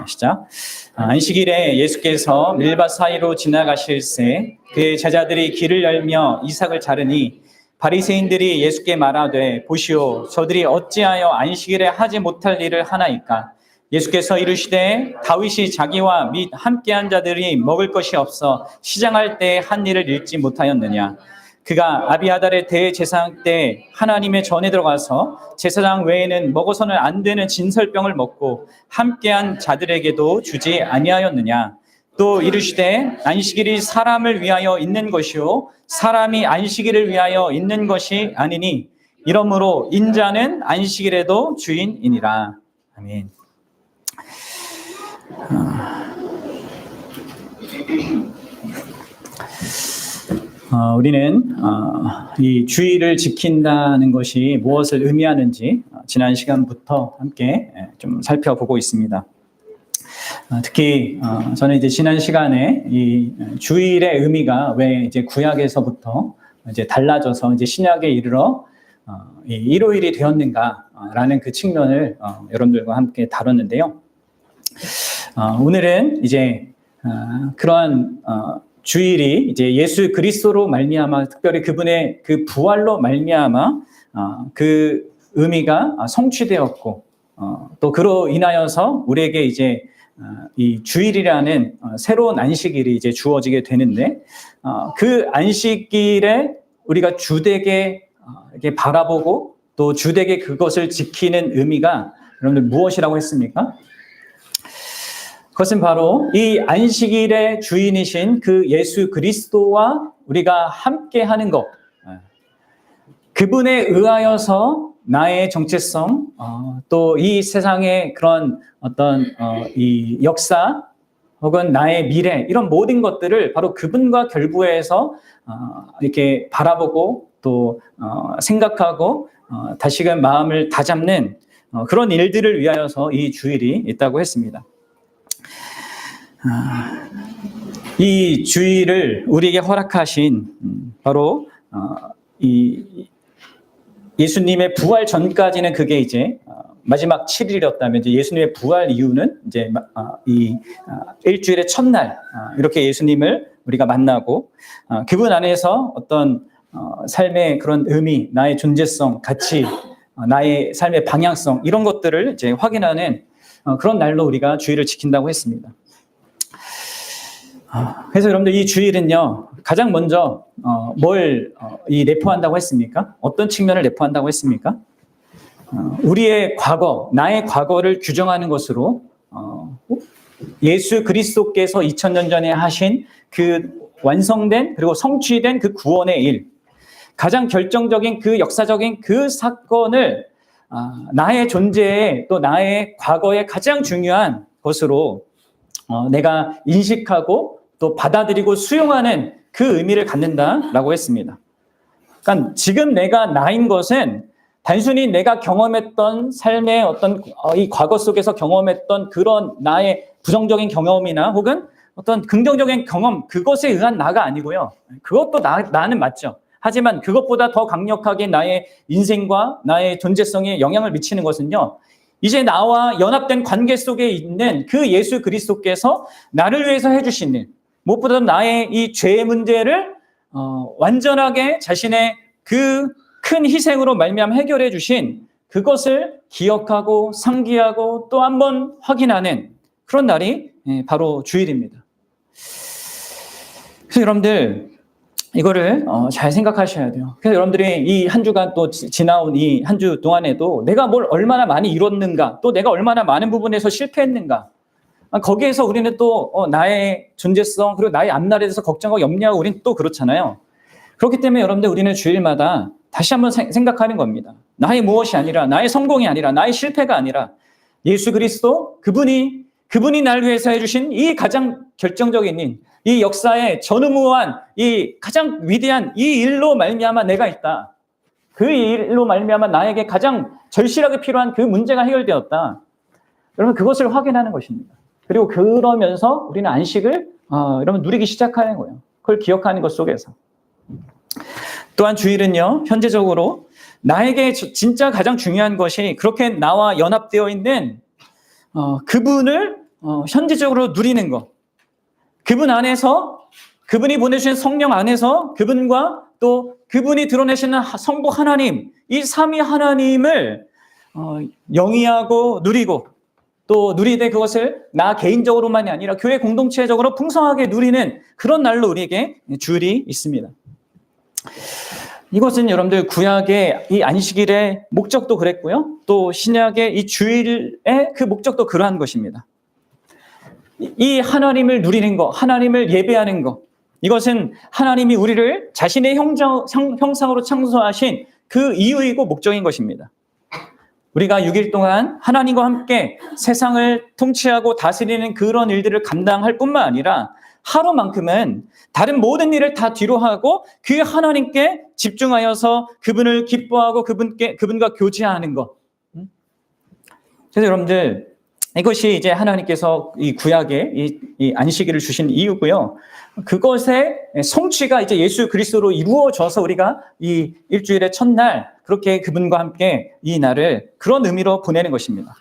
시작. 안식일에 예수께서 밀밭 사이로 지나가실새 그의 제자들이 길을 열며 이삭을 자르니 바리새인들이 예수께 말하되 보시오 저들이 어찌하여 안식일에 하지 못할 일을 하나이까. 예수께서 이르시되 다윗이 자기와 및 함께한 자들이 먹을 것이 없어 시장할 때 한 일을 잃지 못하였느냐. 그가 아비아달의 대제사장 때 하나님의 전에 들어가서 제사장 외에는 먹어서는 안 되는 진설병을 먹고 함께한 자들에게도 주지 아니하였느냐. 또 이르시되 안식일이 사람을 위하여 있는 것이요 사람이 안식일을 위하여 있는 것이 아니니 이러므로 인자는 안식일에도 주인이니라. 아멘. 우리는 이 주의를 지킨다는 것이 무엇을 의미하는지 지난 시간부터 함께 좀 살펴보고 있습니다. 특히 저는 이제 지난 시간에 이 주일의 의미가 왜 이제 구약에서부터 이제 달라져서 이제 신약에 이르러 이 일요일이 되었는가라는 그 측면을 여러분들과 함께 다뤘는데요. 오늘은 이제 그러한 주일이 이제 예수 그리스도로 말미암아 특별히 그분의 그 부활로 말미암아 그 의미가 성취되었고 또 그로 인하여서 우리에게 이제 이 주일이라는 새로운 안식일이 이제 주어지게 되는데 그 안식일에 우리가 주되게 이렇게 바라보고 또 주되게 그것을 지키는 의미가 여러분들 무엇이라고 했습니까? 그것은 바로 이 안식일의 주인이신 그 예수 그리스도와 우리가 함께 하는 것, 그분에 의하여서 나의 정체성, 또 이 세상의 그런 어떤 이 역사 혹은 나의 미래 이런 모든 것들을 바로 그분과 결부해서 이렇게 바라보고 또 생각하고 다시금 마음을 다잡는 그런 일들을 위하여서 이 주일이 있다고 했습니다. 이 주일을 우리에게 허락하신 바로 이 예수님의 부활 전까지는 그게 이제 마지막 7일이었다면 이제 예수님의 부활 이후는 이제 이 일주일의 첫날 이렇게 예수님을 우리가 만나고 그분 안에서 어떤 삶의 그런 의미, 나의 존재성, 가치, 나의 삶의 방향성 이런 것들을 이제 확인하는 그런 날로 우리가 주일을 지킨다고 했습니다. 그래서 여러분들 이 주일은요 가장 먼저 뭘 내포한다고 했습니까? 어떤 측면을 내포한다고 했습니까? 우리의 과거, 나의 과거를 규정하는 것으로 예수 그리스도께서 2000년 전에 하신 그 완성된 그리고 성취된 그 구원의 일, 가장 결정적인 그 역사적인 그 사건을 나의 존재에 또 나의 과거의 가장 중요한 것으로 내가 인식하고 또 받아들이고 수용하는 그 의미를 갖는다라고 했습니다. 그러니까 지금 내가 나인 것은 단순히 내가 경험했던 삶의 어떤 이 과거 속에서 경험했던 그런 나의 부정적인 경험이나 혹은 어떤 긍정적인 경험 그것에 의한 나가 아니고요. 그것도 나는 맞죠. 하지만 그것보다 더 강력하게 나의 인생과 나의 존재성에 영향을 미치는 것은요. 이제 나와 연합된 관계 속에 있는 그 예수 그리스도께서 나를 위해서 해주시는 무엇보다 나의 이 죄의 문제를 완전하게 자신의 그 큰 희생으로 말미암아 해결해 주신 그것을 기억하고 상기하고 또 한 번 확인하는 그런 날이 바로 주일입니다. 그래서 여러분들 이거를 잘 생각하셔야 돼요. 그래서 여러분들이 이 한 주간 또 지나온 이 한 주 동안에도 내가 뭘 얼마나 많이 이뤘는가 또 내가 얼마나 많은 부분에서 실패했는가 거기에서 우리는 또 나의 존재성 그리고 나의 앞날에 대해서 걱정하고 염려하고 우리는 또 그렇잖아요. 그렇기 때문에 여러분들 우리는 주일마다 다시 한번 생각하는 겁니다. 나의 무엇이 아니라 나의 성공이 아니라 나의 실패가 아니라 예수 그리스도 그분이 나를 위해서 해주신 이 가장 결정적인 일, 이 역사의 전무후무한 이 가장 위대한 이 일로 말미암아 내가 있다. 그 일로 말미암아 나에게 가장 절실하게 필요한 그 문제가 해결되었다. 여러분 그것을 확인하는 것입니다. 그리고 그러면서 우리는 안식을 여러분 누리기 시작하는 거예요. 그걸 기억하는 것 속에서. 또한 주일은요, 현재적으로 나에게 진짜 가장 중요한 것이 그렇게 나와 연합되어 있는 그분을 현지적으로 누리는 것, 그분 안에서, 그분이 보내주신 성령 안에서 그분과 또 그분이 드러내시는 성부 하나님, 이 삼위 하나님을 영위하고 누리고, 또 누리되 그것을 나 개인적으로만이 아니라 교회 공동체적으로 풍성하게 누리는 그런 날로 우리에게 주일이 있습니다. 이것은 여러분들 구약의 이 안식일의 목적도 그랬고요, 또 신약의 이 주일의 그 목적도 그러한 것입니다. 이 하나님을 누리는 것, 하나님을 예배하는 것, 이것은 하나님이 우리를 자신의 형상으로 창조하신 그 이유이고 목적인 것입니다. 우리가 6일 동안 하나님과 함께 세상을 통치하고 다스리는 그런 일들을 감당할 뿐만 아니라 하루만큼은 다른 모든 일을 다 뒤로 하고 그 하나님께 집중하여서 그분을 기뻐하고 그분과 교제하는 것. 그래서 여러분들, 이것이 이제 하나님께서 이 구약에 이 안식일을 주신 이유고요. 그것의 성취가 이제 예수 그리스도로 이루어져서 우리가 이 일주일의 첫날 그렇게 그분과 함께 이 날을 그런 의미로 보내는 것입니다.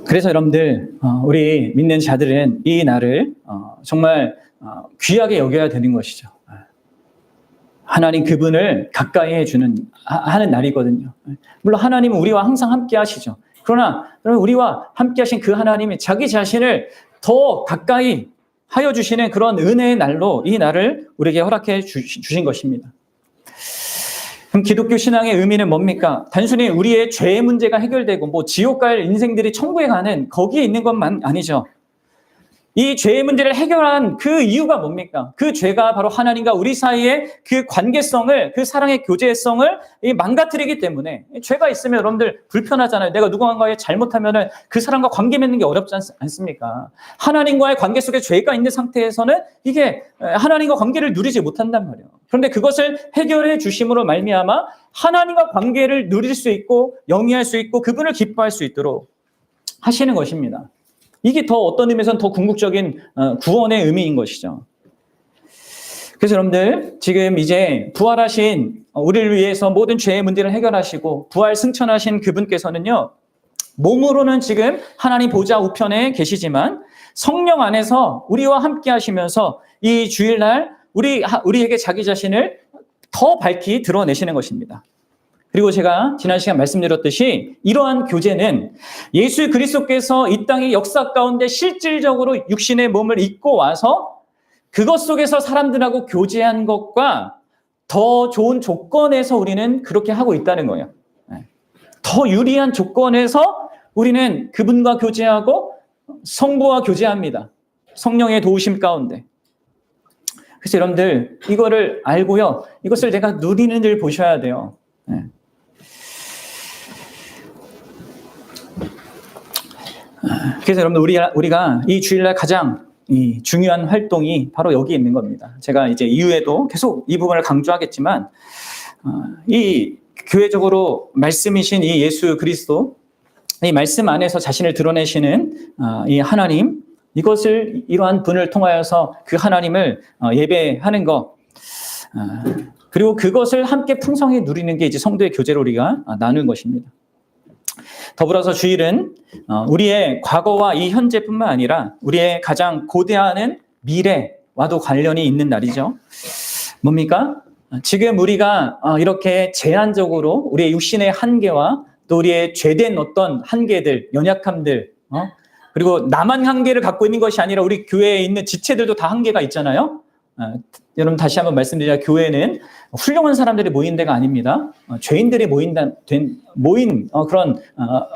그래서 여러분들, 우리 믿는 자들은 이 날을 정말 귀하게 여겨야 되는 것이죠. 하나님 그분을 가까이 해주는 하는 날이거든요. 물론 하나님은 우리와 항상 함께 하시죠. 그러나 우리와 함께 하신 그 하나님이 자기 자신을 더 가까이 하여 주시는 그런 은혜의 날로 이 날을 우리에게 허락해 주신 것입니다. 그럼 기독교 신앙의 의미는 뭡니까? 단순히 우리의 죄의 문제가 해결되고 뭐 지옥 갈 인생들이 천국에 가는 거기에 있는 것만 아니죠. 이 죄의 문제를 해결한 그 이유가 뭡니까? 그 죄가 바로 하나님과 우리 사이의 그 관계성을, 그 사랑의 교제성을 망가뜨리기 때문에, 죄가 있으면 여러분들 불편하잖아요. 내가 누군가에 잘못하면 그 사람과 관계 맺는 게 어렵지 않습니까? 하나님과의 관계 속에 죄가 있는 상태에서는 이게 하나님과 관계를 누리지 못한단 말이에요. 그런데 그것을 해결해 주심으로 말미암아 하나님과 관계를 누릴 수 있고 영위할 수 있고 그분을 기뻐할 수 있도록 하시는 것입니다. 이게 더 어떤 의미에서는 더 궁극적인 구원의 의미인 것이죠. 그래서 여러분들, 지금 이제 부활하신 우리를 위해서 모든 죄의 문제를 해결하시고 부활 승천하신 그분께서는요, 몸으로는 지금 하나님 보좌 우편에 계시지만 성령 안에서 우리와 함께 하시면서 이 주일날 우리에게 자기 자신을 더 밝히 드러내시는 것입니다. 그리고 제가 지난 시간 말씀드렸듯이 이러한 교제는 예수 그리스도께서 이 땅의 역사 가운데 실질적으로 육신의 몸을 입고 와서 그것 속에서 사람들하고 교제한 것과 더 좋은 조건에서 우리는 그렇게 하고 있다는 거예요. 더 유리한 조건에서 우리는 그분과 교제하고 성부와 교제합니다. 성령의 도우심 가운데. 그래서 여러분들, 이거를 알고요, 이것을 내가 누리는 일 보셔야 돼요. 그래서 여러분들, 우리가 이 주일날 가장 중요한 활동이 바로 여기 있는 겁니다. 제가 이제 이후에도 계속 이 부분을 강조하겠지만, 이 교회적으로 말씀이신 이 예수 그리스도, 이 말씀 안에서 자신을 드러내시는 이 하나님, 이것을 이러한 분을 통하여서 그 하나님을 예배하는 것, 그리고 그것을 함께 풍성히 누리는 게 이제 성도의 교제로 우리가 나누는 것입니다. 더불어서 주일은 우리의 과거와 이 현재뿐만 아니라 우리의 가장 고대하는 미래와도 관련이 있는 날이죠. 뭡니까? 지금 우리가 이렇게 제한적으로 우리의 육신의 한계와 또 우리의 죄된 어떤 한계들, 연약함들, 그리고 나만 한계를 갖고 있는 것이 아니라 우리 교회에 있는 지체들도 다 한계가 있잖아요. 여러분, 다시 한번 말씀드리자, 교회는 훌륭한 사람들이 모인 데가 아닙니다. 죄인들이 모인 그런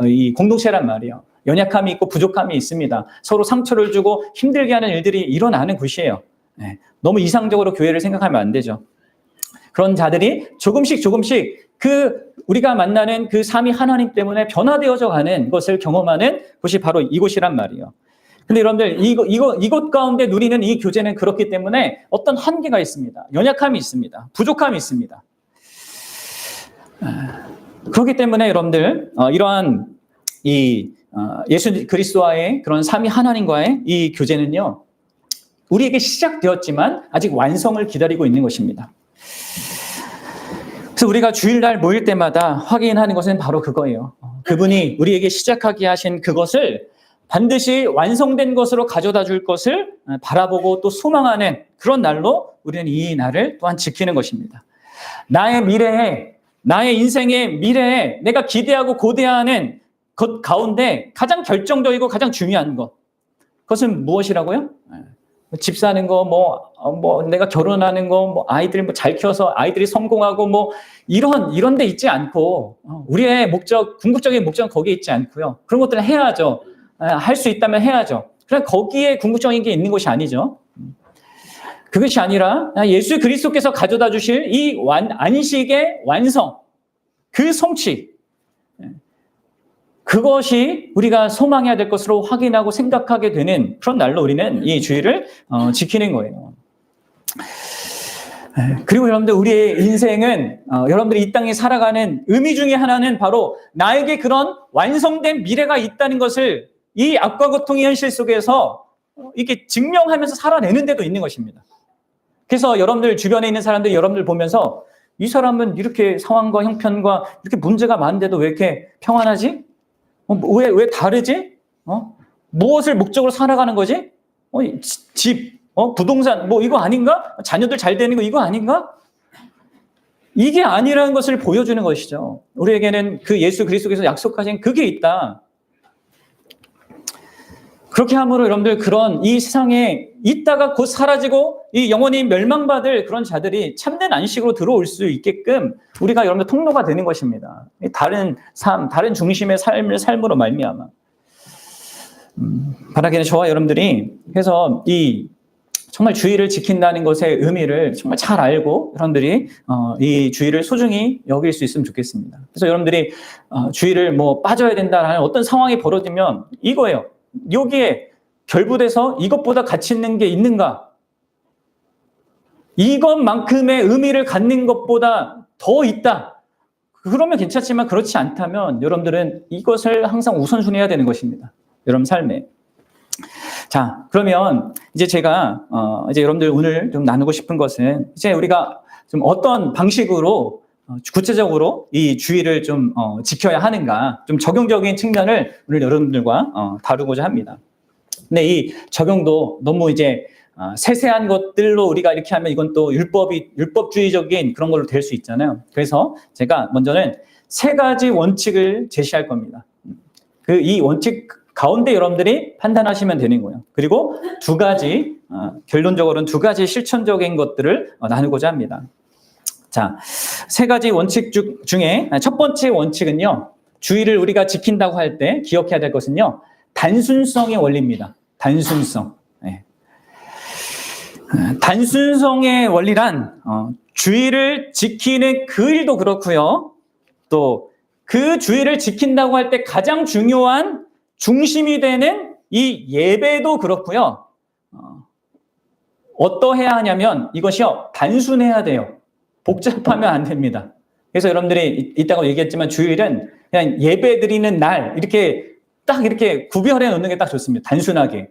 이 공동체란 말이에요. 연약함이 있고 부족함이 있습니다. 서로 상처를 주고 힘들게 하는 일들이 일어나는 곳이에요. 너무 이상적으로 교회를 생각하면 안 되죠. 그런 자들이 조금씩 우리가 만나는 그 삼위 하나님 때문에 변화되어져 가는 것을 경험하는 곳이 바로 이곳이란 말이에요. 근데 여러분들, 이곳 가운데 누리는 이 교제는 그렇기 때문에 어떤 한계가 있습니다. 연약함이 있습니다. 부족함이 있습니다. 그렇기 때문에 여러분들, 이러한 예수 그리스도와의 그런 삼위 하나님과의 이 교제는요, 우리에게 시작되었지만 아직 완성을 기다리고 있는 것입니다. 그래서 우리가 주일날 모일 때마다 확인하는 것은 바로 그거예요. 그분이 우리에게 시작하게 하신 그것을 반드시 완성된 것으로 가져다 줄 것을 바라보고 또 소망하는 그런 날로 우리는 이 날을 또한 지키는 것입니다. 나의 미래에, 나의 인생의 미래에 내가 기대하고 고대하는 것 가운데 가장 결정적이고 가장 중요한 것. 그것은 무엇이라고요? 집 사는 거, 내가 결혼하는 거, 아이들 잘 키워서 아이들이 성공하고 이런 데 있지 않고, 우리의 목적, 궁극적인 목적은 거기에 있지 않고요. 그런 것들은 해야죠. 할 수 있다면 해야죠. 그러나 거기에 궁극적인 게 있는 것이 아니죠. 그것이 아니라 예수 그리스도께서 가져다 주실 이 안식의 완성, 그 성취, 그것이 우리가 소망해야 될 것으로 확인하고 생각하게 되는 그런 날로 우리는 이 주일을 지키는 거예요. 그리고 여러분들, 우리의 인생은 여러분들이 이 땅에 살아가는 의미 중에 하나는 바로 나에게 그런 완성된 미래가 있다는 것을 이 악과 고통의 현실 속에서 이렇게 증명하면서 살아내는 데도 있는 것입니다. 그래서 여러분들 주변에 있는 사람들이 여러분들 보면서 이 사람은 이렇게 상황과 형편과 이렇게 문제가 많은데도 왜 이렇게 평안하지? 왜 다르지? 무엇을 목적으로 살아가는 거지? 집, 부동산, 이거 아닌가? 자녀들 잘 되는 거 이거 아닌가? 이게 아니라는 것을 보여주는 것이죠. 우리에게는 그 예수 그리스도께서 약속하신 그게 있다. 그렇게 함으로 여러분들, 그런 이 세상에 있다가 곧 사라지고 이 영원히 멸망받을 그런 자들이 참된 안식으로 들어올 수 있게끔 우리가 여러분들 통로가 되는 것입니다. 다른 삶, 다른 중심의 삶으로 말미암아. 바라기는 저와 여러분들이 그래서 이 정말 주의를 지킨다는 것의 의미를 정말 잘 알고 여러분들이 이 주의를 소중히 여길 수 있으면 좋겠습니다. 그래서 여러분들이 주의를 빠져야 된다라는 어떤 상황이 벌어지면 이거예요. 여기에 결부돼서 이것보다 가치 있는 게 있는가? 이것만큼의 의미를 갖는 것보다 더 있다. 그러면 괜찮지만 그렇지 않다면 여러분들은 이것을 항상 우선순위해야 되는 것입니다. 여러분 삶에. 자, 그러면 이제 제가 이제 여러분들 오늘 좀 나누고 싶은 것은 이제 우리가 좀 어떤 방식으로 구체적으로 이 주의를 좀 지켜야 하는가, 좀 적용적인 측면을 오늘 여러분들과 다루고자 합니다. 근데 이 적용도 너무 이제 세세한 것들로 우리가 이렇게 하면 이건 또 율법주의적인 그런 걸로 될 수 있잖아요. 그래서 제가 먼저는 3가지 원칙을 제시할 겁니다. 이 원칙 가운데 여러분들이 판단하시면 되는 거예요. 그리고 2가지, 결론적으로는 2가지 실천적인 것들을 나누고자 합니다. 자, 3가지 원칙 중에 첫 번째 원칙은요, 주의를 우리가 지킨다고 할 때 기억해야 될 것은요, 단순성의 원리입니다. 단순성. 네. 단순성의 원리란 주의를 지키는 그 일도 그렇고요, 또 그 주의를 지킨다고 할 때 가장 중요한 중심이 되는 이 예배도 그렇고요, 어떠해야 하냐면 이것이요, 단순해야 돼요. 복잡하면 안 됩니다. 그래서 여러분들이 이따가 얘기했지만 주일은 그냥 예배 드리는 날 이렇게 딱 이렇게 구별해 놓는 게 딱 좋습니다. 단순하게.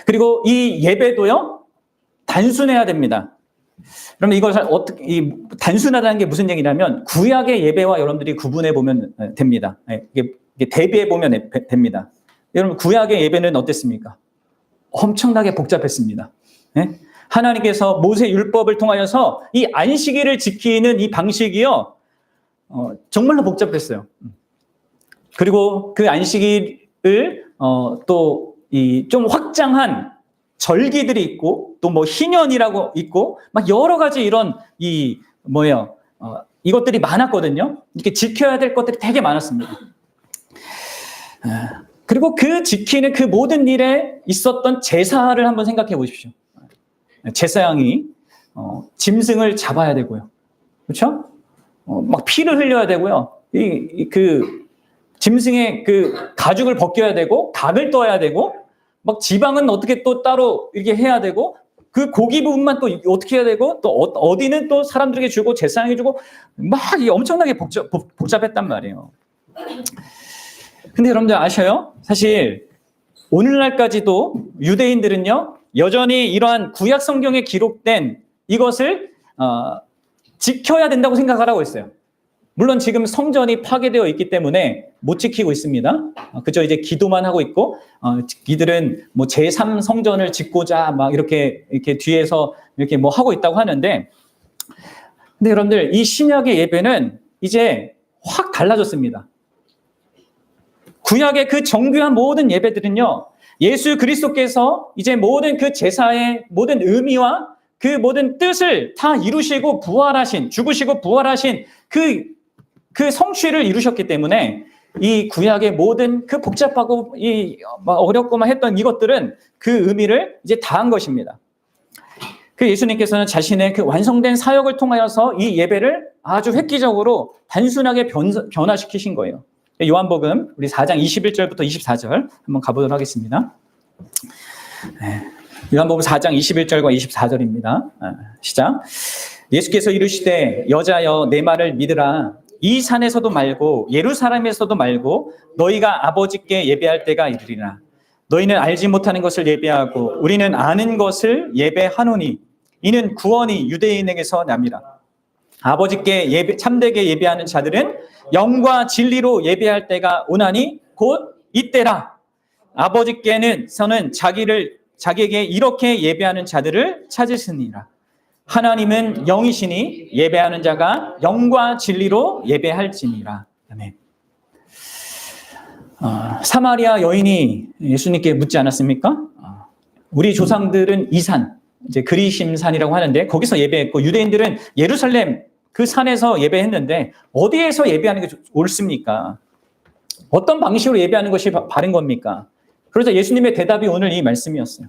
그리고 이 예배도요, 단순해야 됩니다. 그러면 이걸 어떻게, 단순하다는 게 무슨 얘기냐면 구약의 예배와 여러분들이 구분해 보면 됩니다. 이게 대비해 보면 됩니다. 여러분, 구약의 예배는 어땠습니까? 엄청나게 복잡했습니다. 네? 하나님께서 모세 율법을 통하여서 이 안식일을 지키는 이 방식이요, 정말로 복잡했어요. 그리고 그 안식일을 또 좀 확장한 절기들이 있고, 또 희년이라고 있고, 막 여러 가지 이런 이것들이 많았거든요. 이렇게 지켜야 될 것들이 되게 많았습니다. 그리고 그 지키는 그 모든 일에 있었던 제사를 한번 생각해 보십시오. 제사장이 짐승을 잡아야 되고요, 그렇죠? 막 피를 흘려야 되고요. 그 짐승의 그 가죽을 벗겨야 되고, 각을 떠야 되고, 막 지방은 어떻게 또 따로 이렇게 해야 되고, 그 고기 부분만 또 어떻게 해야 되고, 또 어디는 또 사람들에게 주고 제사장에게 주고, 막 엄청나게 복잡했단 말이에요. 근데 여러분들 아셔요? 사실 오늘날까지도 유대인들은요, 여전히 이러한 구약 성경에 기록된 이것을 지켜야 된다고 생각하라고 했어요. 물론 지금 성전이 파괴되어 있기 때문에 못 지키고 있습니다. 그저 이제 기도만 하고 있고, 이들은 뭐 제3 성전을 짓고자 막 이렇게 뒤에서 이렇게 뭐 하고 있다고 하는데, 근데 여러분들 이 신약의 예배는 이제 확 달라졌습니다. 구약의 그 정교한 모든 예배들은요, 예수 그리스도께서 이제 모든 그 제사의 모든 의미와 그 모든 뜻을 다 이루시고 부활하신, 죽으시고 부활하신 그 성취를 이루셨기 때문에 이 구약의 모든 그 복잡하고 이 어렵고만 했던 이것들은 그 의미를 이제 다한 것입니다. 그 예수님께서는 자신의 그 완성된 사역을 통하여서 이 예배를 아주 획기적으로 단순하게 변화시키신 거예요. 요한복음 우리 4장 21절부터 24절 한번 가보도록 하겠습니다. 요한복음 4장 21절과 24절입니다. 시작. 예수께서 이르시되 여자여 내 말을 믿으라. 이 산에서도 말고 예루살렘에서도 말고 너희가 아버지께 예배할 때가 이르리라. 너희는 알지 못하는 것을 예배하고 우리는 아는 것을 예배하노니 이는 구원이 유대인에게서 남이라. 아버지께 참되게 예배하는 자들은 영과 진리로 예배할 때가 오나니 곧 이때라. 아버지께서는 자기에게 이렇게 예배하는 자들을 찾으시니라. 하나님은 영이시니 예배하는 자가 영과 진리로 예배할지니라. 아멘. 사마리아 여인이 예수님께 묻지 않았습니까? 우리 조상들은 이 산, 이제 그리심산이라고 하는데 거기서 예배했고 유대인들은 예루살렘 그 산에서 예배했는데 어디에서 예배하는 게 옳습니까? 어떤 방식으로 예배하는 것이 바른 겁니까? 그러자 예수님의 대답이 오늘 이 말씀이었어요.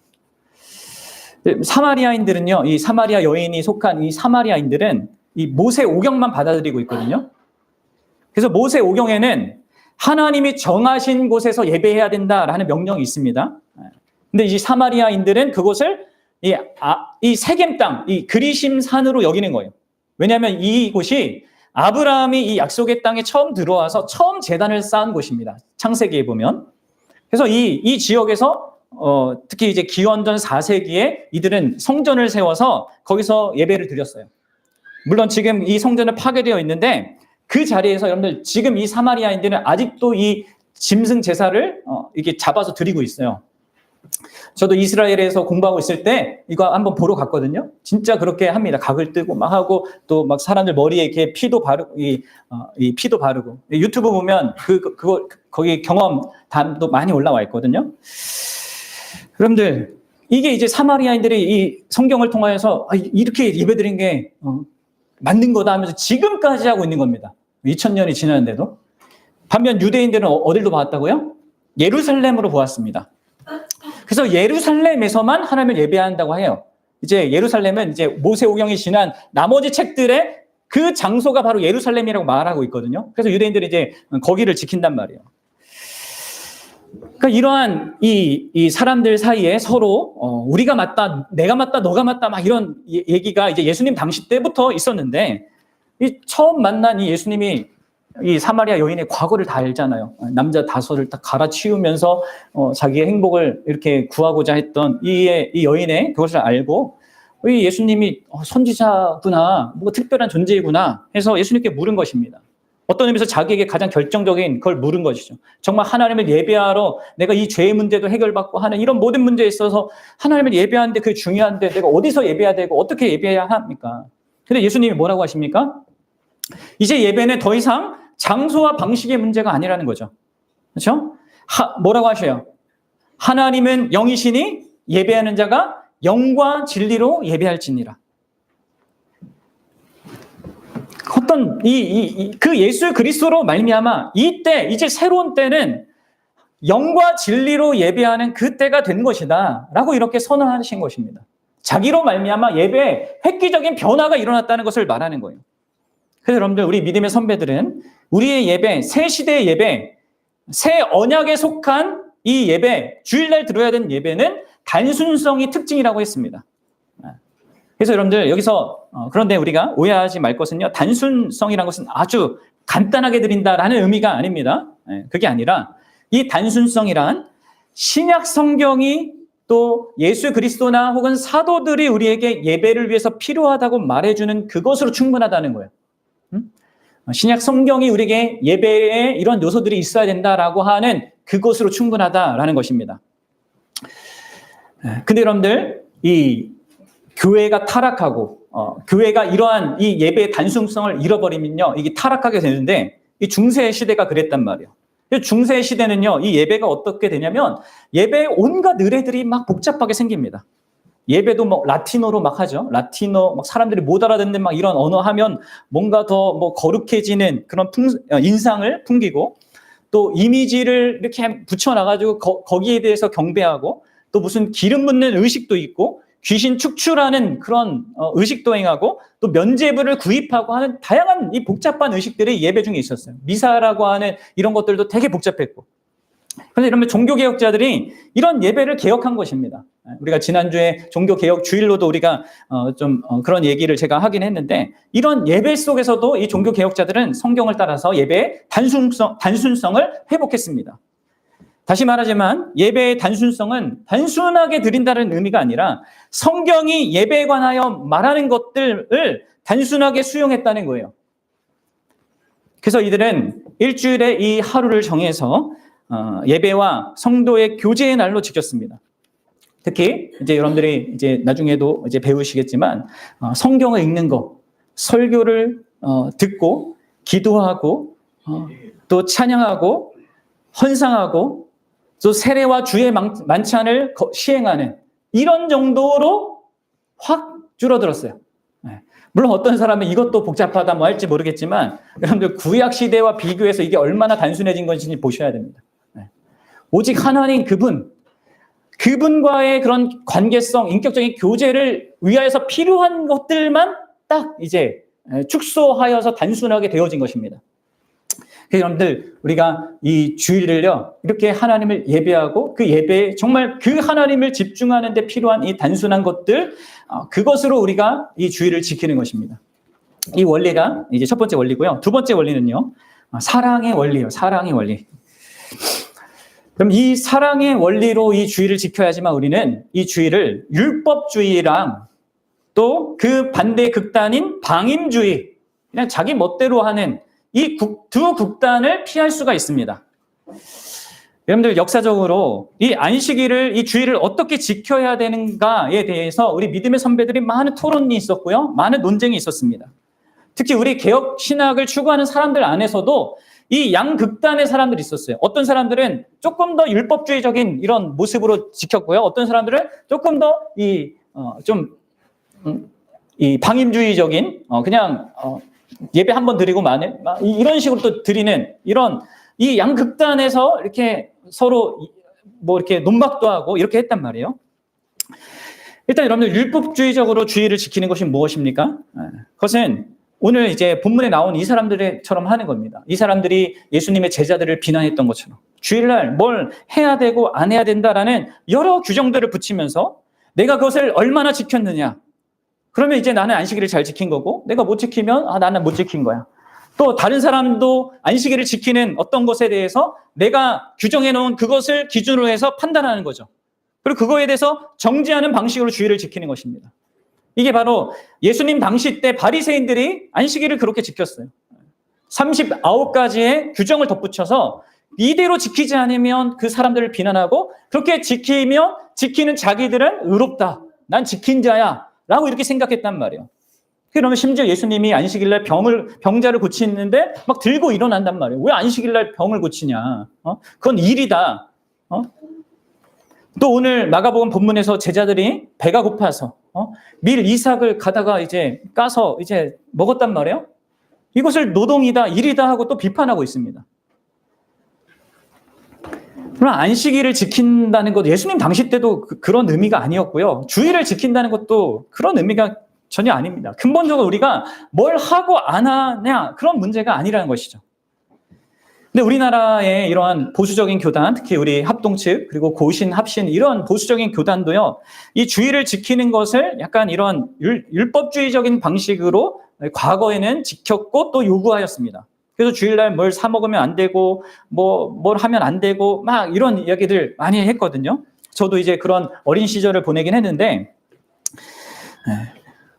사마리아인들은요, 이 사마리아 여인이 속한 이 사마리아인들은 이 모세 오경만 받아들이고 있거든요. 그래서 모세 오경에는 하나님이 정하신 곳에서 예배해야 된다라는 명령이 있습니다. 근데 이 사마리아인들은 그곳을 이 세겜 땅, 이 그리심 산으로 여기는 거예요. 왜냐하면 이곳이 아브라함이 이 약속의 땅에 처음 들어와서 처음 제단을 쌓은 곳입니다. 창세기에 보면. 그래서 이 지역에서 특히 이제 기원전 4세기에 이들은 성전을 세워서 거기서 예배를 드렸어요. 물론 지금 이 성전은 파괴되어 있는데 그 자리에서 여러분들 지금 이 사마리아인들은 아직도 이 짐승 제사를 이렇게 잡아서 드리고 있어요. 저도 이스라엘에서 공부하고 있을 때 이거 한번 보러 갔거든요. 진짜 그렇게 합니다. 각을 뜨고 막 하고 또 막 사람들 머리에 이렇게 피도 바르고 이 피도 바르고 유튜브 보면 그거 거기 경험담도 많이 올라와 있거든요. 여러분들 이게 이제 사마리아인들이 이 성경을 통하여서 이렇게 예배드린 게 맞는 거다 하면서 지금까지 하고 있는 겁니다. 2000년이 지났는데도. 반면 유대인들은 어디로 봤다고요? 예루살렘으로 보았습니다. 그래서 예루살렘에서만 하나님을 예배한다고 해요. 이제 예루살렘은 이제 모세오경이 지난 나머지 책들의 그 장소가 바로 예루살렘이라고 말하고 있거든요. 그래서 유대인들이 이제 거기를 지킨단 말이에요. 그러니까 이러한 이 사람들 사이에 서로 우리가 맞다, 내가 맞다, 너가 맞다 막 이런 얘기가 이제 예수님 당시 때부터 있었는데 이 처음 만난 이 예수님이 이 사마리아 여인의 과거를 다 알잖아요. 남자 5을 딱 갈아치우면서 자기의 행복을 이렇게 구하고자 했던 이 여인의 그것을 알고 이 예수님이 선지자구나, 뭐 특별한 존재이구나 해서 예수님께 물은 것입니다. 어떤 의미에서 자기에게 가장 결정적인 걸 물은 것이죠. 정말 하나님을 예배하러 내가 이 죄의 문제도 해결받고 하는 이런 모든 문제에 있어서 하나님을 예배하는데 그게 중요한데 내가 어디서 예배해야 되고 어떻게 예배해야 합니까? 근데 예수님이 뭐라고 하십니까? 이제 예배는 더 이상 장소와 방식의 문제가 아니라는 거죠. 그렇죠? 뭐라고 하셔요? 하나님은 영이시니 예배하는 자가 영과 진리로 예배할지니라. 어떤 그 예수 그리스도로 말미암아 이때 이제 새로운 때는 영과 진리로 예배하는 그 때가 된 것이다라고 이렇게 선언하신 것입니다. 자기로 말미암아 예배에 획기적인 변화가 일어났다는 것을 말하는 거예요. 그래서 여러분들 우리 믿음의 선배들은 우리의 예배, 새 시대의 예배, 새 언약에 속한 이 예배, 주일날 들어야 되는 예배는 단순성이 특징이라고 했습니다. 그래서 여러분들 여기서 그런데 우리가 오해하지 말 것은요. 단순성이라는 것은 아주 간단하게 드린다라는 의미가 아닙니다. 그게 아니라 이 단순성이란 신약 성경이 또 예수 그리스도나 혹은 사도들이 우리에게 예배를 위해서 필요하다고 말해주는 그것으로 충분하다는 거예요. 신약 성경이 우리에게 예배에 이런 요소들이 있어야 된다라고 하는 그것으로 충분하다라는 것입니다. 근데 여러분들, 이 교회가 타락하고 교회가 이러한 이 예배의 단순성을 잃어버리면요, 이게 타락하게 되는데, 이 중세 시대가 그랬단 말이에요. 중세 시대는요, 이 예배가 어떻게 되냐면 예배에 온갖 의례들이 막 복잡하게 생깁니다. 예배도 뭐 라틴어로 막 하죠. 라틴어 막 사람들이 못 알아듣는 막 이런 언어 하면 뭔가 더 뭐 거룩해지는 그런 인상을 풍기고, 또 이미지를 이렇게 붙여놔가지고 거기에 대해서 경배하고, 또 무슨 기름 붓는 의식도 있고, 귀신 축출하는 그런 의식도 행하고, 또 면죄부를 구입하고 하는 다양한 이 복잡한 의식들이 예배 중에 있었어요. 미사라고 하는 이런 것들도 되게 복잡했고. 그래서 이러면 종교개혁자들이 이런 예배를 개혁한 것입니다. 우리가 지난주에 종교개혁 주일로도 우리가 그런 얘기를 제가 하긴 했는데, 이런 예배 속에서도 이 종교개혁자들은 성경을 따라서 예배의 단순성을 회복했습니다. 다시 말하지만 예배의 단순성은 단순하게 드린다는 의미가 아니라 성경이 예배에 관하여 말하는 것들을 단순하게 수용했다는 거예요. 그래서 이들은 일주일에 이 하루를 정해서 예배와 성도의 교제의 날로 지켰습니다. 특히 이제 여러분들이 이제 나중에도 이제 배우시겠지만 성경을 읽는 거, 설교를 듣고 기도하고 또 찬양하고 헌상하고 또 세례와 주의 만찬을 시행하는 이런 정도로 확 줄어들었어요. 물론 어떤 사람은 이것도 복잡하다 뭐 할지 모르겠지만, 여러분들 구약 시대와 비교해서 이게 얼마나 단순해진 건지 보셔야 됩니다. 오직 하나님 그분과의 그런 관계성, 인격적인 교제를 위하여서 필요한 것들만 딱 이제 축소하여서 단순하게 되어진 것입니다. 여러분들, 우리가 이 주일을요, 이렇게 하나님을 예배하고 그 예배에 정말 그 하나님을 집중하는 데 필요한 이 단순한 것들, 그것으로 우리가 이 주일을 지키는 것입니다. 이 원리가 이제 첫 번째 원리고요. 두 번째 원리는요, 사랑의 원리예요. 사랑의 원리. 그럼 이 사랑의 원리로 이 주일을 지켜야지만 우리는 이 주일을 율법주의랑 또 그 반대 극단인 방임주의, 그냥 자기 멋대로 하는 이 두 극단을 피할 수가 있습니다. 여러분들, 역사적으로 이 안식일을, 이 주일을 어떻게 지켜야 되는가에 대해서 우리 믿음의 선배들이 많은 토론이 있었고요, 많은 논쟁이 있었습니다. 특히 우리 개혁 신학을 추구하는 사람들 안에서도 이 양극단의 사람들이 있었어요. 어떤 사람들은 조금 더 율법주의적인 이런 모습으로 지켰고요, 어떤 사람들은 조금 더 이 방임주의적인 그냥 예배 한번 드리고 이런 식으로 또 드리는 이런 이 양극단에서 이렇게 서로 뭐 이렇게 논박도 하고 이렇게 했단 말이에요. 일단 여러분들, 율법주의적으로 주일을 지키는 것이 무엇입니까? 그것은 오늘 이제 본문에 나온 이 사람들처럼 하는 겁니다. 이 사람들이 예수님의 제자들을 비난했던 것처럼 주일날 뭘 해야 되고 안 해야 된다라는 여러 규정들을 붙이면서 내가 그것을 얼마나 지켰느냐, 그러면 이제 나는 안식일을 잘 지킨 거고, 내가 못 지키면 나는 못 지킨 거야. 또 다른 사람도 안식일을 지키는 어떤 것에 대해서 내가 규정해 놓은 그것을 기준으로 해서 판단하는 거죠. 그리고 그거에 대해서 정죄하는 방식으로 주일을 지키는 것입니다. 이게 바로 예수님 당시 때 바리새인들이 안식일을 그렇게 지켰어요. 39가지의 규정을 덧붙여서 이대로 지키지 않으면 그 사람들을 비난하고, 그렇게 지키면 지키는 자기들은 의롭다, 난 지킨 자야 라고 이렇게 생각했단 말이에요. 그러면 심지어 예수님이 안식일날 병자를 고치는데 막 들고 일어난단 말이에요. 왜 안식일날 병을 고치냐? 그건 일이다. 또 오늘 마가복음 본문에서 제자들이 배가 고파서 밀 이삭을 가다가 이제 까서 이제 먹었단 말이에요. 이것을 노동이다, 일이다 하고 또 비판하고 있습니다. 그럼 안식일을 지킨다는 것, 예수님 당시 때도 그런 의미가 아니었고요, 주일을 지킨다는 것도 그런 의미가 전혀 아닙니다. 근본적으로 우리가 뭘 하고 안 하냐, 그런 문제가 아니라는 것이죠. 근데 우리나라의 이러한 보수적인 교단, 특히 우리 합동측 그리고 고신, 합신 이런 보수적인 교단도요, 이 주일을 지키는 것을 약간 이런 율법주의적인 방식으로 과거에는 지켰고 또 요구하였습니다. 그래서 주일날 뭘 사 먹으면 안 되고 뭘 하면 안 되고 막 이런 이야기들 많이 했거든요. 저도 이제 그런 어린 시절을 보내긴 했는데,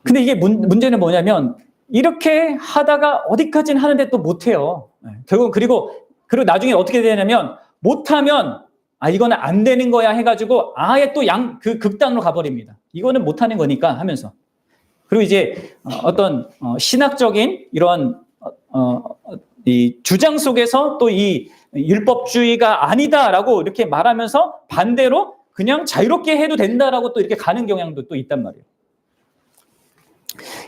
근데 이게 문제는 뭐냐면 이렇게 하다가 어디까지는 하는데 또 못해요. 결국 그리고 나중에 어떻게 되냐면 못하면 이거는 안 되는 거야 해가지고 아예 또 그 극단으로 가버립니다. 이거는 못하는 거니까 하면서. 그리고 이제 어떤 신학적인 이런 이 주장 속에서 또 이 율법주의가 아니다라고 이렇게 말하면서 반대로 그냥 자유롭게 해도 된다라고 또 이렇게 가는 경향도 또 있단 말이에요.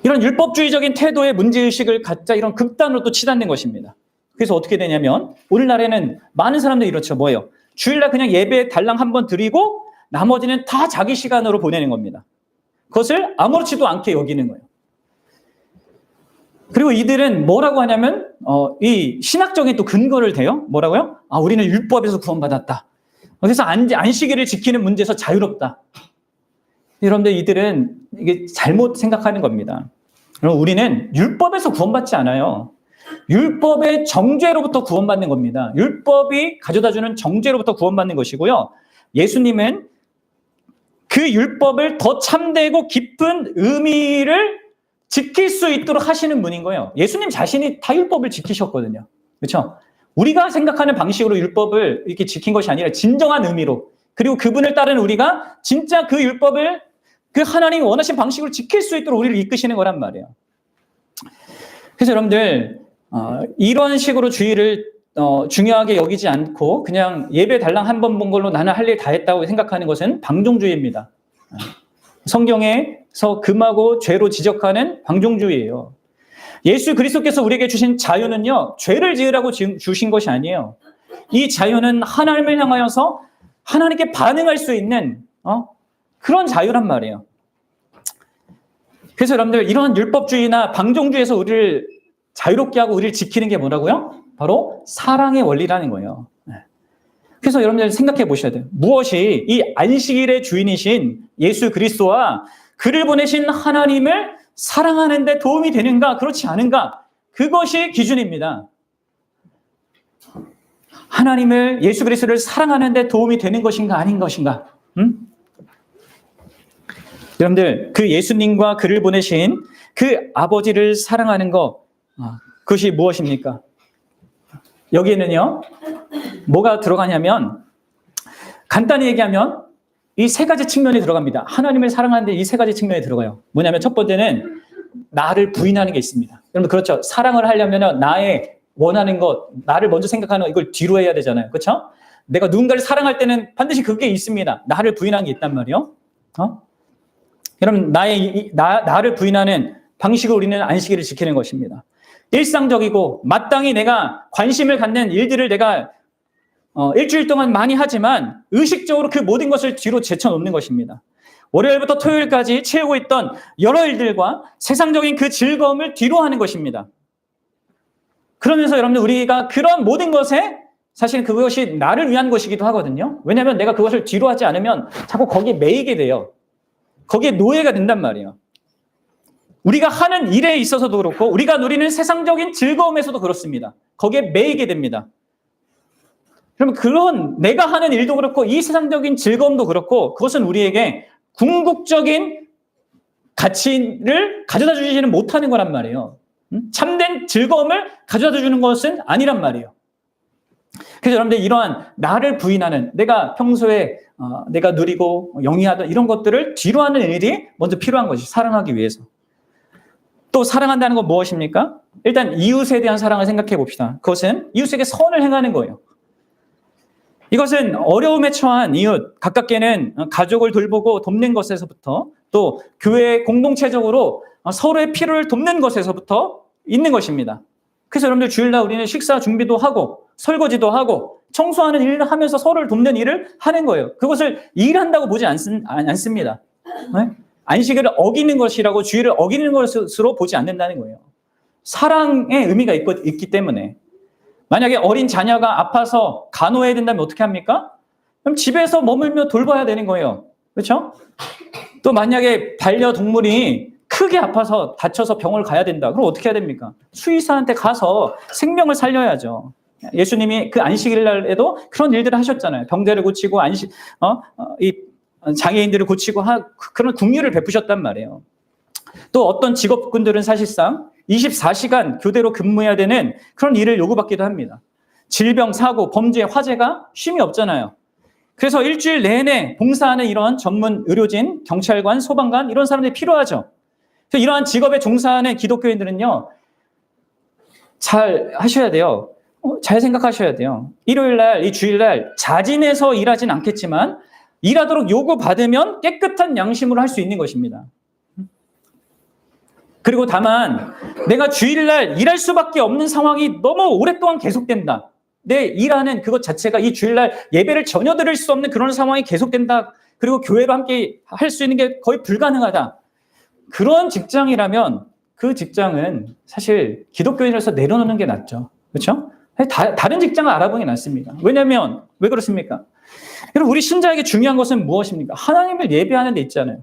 이런 율법주의적인 태도의 문제의식을 갖자 이런 극단으로 또 치닫는 것입니다. 그래서 어떻게 되냐면 오늘날에는 많은 사람들이 이렇죠. 뭐예요? 주일날 그냥 예배 달랑 한번 드리고 나머지는 다 자기 시간으로 보내는 겁니다. 그것을 아무렇지도 않게 여기는 거예요. 그리고 이들은 뭐라고 하냐면 이 신학적인 또 근거를 대요. 뭐라고요? 우리는 율법에서 구원받았다. 그래서 안식일을 지키는 문제에서 자유롭다. 여러분들 이들은 이게 잘못 생각하는 겁니다. 그럼 우리는 율법에서 구원받지 않아요. 율법의 정죄로부터 구원받는 겁니다. 율법이 가져다주는 정죄로부터 구원받는 것이고요. 예수님은 그 율법을 더 참되고 깊은 의미를 지킬 수 있도록 하시는 분인 거예요. 예수님 자신이 다 율법을 지키셨거든요. 그렇죠? 우리가 생각하는 방식으로 율법을 이렇게 지킨 것이 아니라 진정한 의미로, 그리고 그분을 따르는 우리가 진짜 그 율법을 그 하나님이 원하신 방식으로 지킬 수 있도록 우리를 이끄시는 거란 말이에요. 그래서 여러분들 이런 식으로 주의를 중요하게 여기지 않고 그냥 예배 달랑 한 번 본 걸로 나는 할 일 다 했다고 생각하는 것은 방종주의입니다. 성경에서 금하고 죄로 지적하는 방종주의예요. 예수 그리스도께서 우리에게 주신 자유는요, 죄를 지으라고 주신 것이 아니에요. 이 자유는 하나님을 향하여서 하나님께 반응할 수 있는 그런 자유란 말이에요. 그래서 여러분들 이런 율법주의나 방종주의에서 우리를 자유롭게 하고 우리를 지키는 게 뭐라고요? 바로 사랑의 원리라는 거예요. 그래서 여러분들 생각해 보셔야 돼요. 무엇이 이 안식일의 주인이신 예수 그리스도와 그를 보내신 하나님을 사랑하는 데 도움이 되는가 그렇지 않은가, 그것이 기준입니다. 하나님을, 예수 그리스도를 사랑하는 데 도움이 되는 것인가 아닌 것인가. 여러분들 그 예수님과 그를 보내신 그 아버지를 사랑하는 것, 그것이 무엇입니까? 여기에는요 뭐가 들어가냐면 간단히 얘기하면 이 세 가지 측면이 들어갑니다. 하나님을 사랑하는데 이 세 가지 측면이 들어가요. 뭐냐면 첫 번째는 나를 부인하는 게 있습니다. 여러분 그렇죠? 사랑을 하려면 나의 원하는 것, 나를 먼저 생각하는 것, 이걸 뒤로 해야 되잖아요. 그렇죠? 내가 누군가를 사랑할 때는 반드시 그게 있습니다. 나를 부인하는 게 있단 말이에요. 여러분 나를 부인하는 방식으로 우리는 안식일을 지키는 것입니다. 일상적이고 마땅히 내가 관심을 갖는 일들을 내가 일주일 동안 많이 하지만 의식적으로 그 모든 것을 뒤로 제쳐놓는 것입니다. 월요일부터 토요일까지 채우고 있던 여러 일들과 세상적인 그 즐거움을 뒤로 하는 것입니다. 그러면서 여러분들 우리가 그런 모든 것에 사실 그것이 나를 위한 것이기도 하거든요. 왜냐하면 내가 그것을 뒤로 하지 않으면 자꾸 거기에 매이게 돼요. 거기에 노예가 된단 말이에요. 우리가 하는 일에 있어서도 그렇고 우리가 누리는 세상적인 즐거움에서도 그렇습니다. 거기에 매이게 됩니다. 그러면 그런 내가 하는 일도 그렇고 이 세상적인 즐거움도 그렇고 그것은 우리에게 궁극적인 가치를 가져다 주지는 못하는 거란 말이에요. 참된 즐거움을 가져다 주는 것은 아니란 말이에요. 그래서 여러분들 이러한 나를 부인하는, 내가 평소에 내가 누리고 영위하던 이런 것들을 뒤로 하는 일이 먼저 필요한 것이, 사랑하기 위해서. 또 사랑한다는 건 무엇입니까? 일단 이웃에 대한 사랑을 생각해 봅시다. 그것은 이웃에게 선을 행하는 거예요. 이것은 어려움에 처한 이웃, 가깝게는 가족을 돌보고 돕는 것에서부터, 또 교회 공동체적으로 서로의 필요를 돕는 것에서부터 있는 것입니다. 그래서 여러분들 주일날 우리는 식사 준비도 하고 설거지도 하고 청소하는 일을 하면서 서로를 돕는 일을 하는 거예요. 그것을 일한다고 보지 않습니다. 네? 안식일을 어기는 것이라고, 주일을 어기는 것으로 보지 않는다는 거예요. 사랑의 의미가 있기 때문에. 만약에 어린 자녀가 아파서 간호해야 된다면 어떻게 합니까? 그럼 집에서 머물며 돌봐야 되는 거예요. 그렇죠? 또 만약에 반려동물이 크게 아파서 다쳐서 병원을 가야 된다. 그럼 어떻게 해야 됩니까? 수의사한테 가서 생명을 살려야죠. 예수님이 그 안식일 날에도 그런 일들을 하셨잖아요. 병자를 고치고 이 장애인들을 고치고 그런 긍휼을 베푸셨단 말이에요. 또 어떤 직업군들은 사실상 24시간 교대로 근무해야 되는 그런 일을 요구받기도 합니다. 질병, 사고, 범죄, 화재가 쉼이 없잖아요. 그래서 일주일 내내 봉사하는 이런 전문 의료진, 경찰관, 소방관 이런 사람들이 필요하죠. 그래서 이러한 직업에 종사하는 기독교인들은요, 잘 하셔야 돼요. 잘 생각하셔야 돼요. 일요일 날, 이 주일 날 자진해서 일하진 않겠지만 일하도록 요구받으면 깨끗한 양심으로 할 수 있는 것입니다. 그리고 다만 내가 주일날 일할 수밖에 없는 상황이 너무 오랫동안 계속된다. 내 일하는 그것 자체가 이 주일날 예배를 전혀 드릴 수 없는 그런 상황이 계속된다. 그리고 교회로 함께 할 수 있는 게 거의 불가능하다. 그런 직장이라면 그 직장은 사실 기독교인으로서 내려놓는 게 낫죠. 그렇죠? 다른 직장을 알아보는 게 낫습니다. 왜냐하면 왜 그렇습니까? 여러분, 우리 신자에게 중요한 것은 무엇입니까? 하나님을 예배하는 데 있잖아요.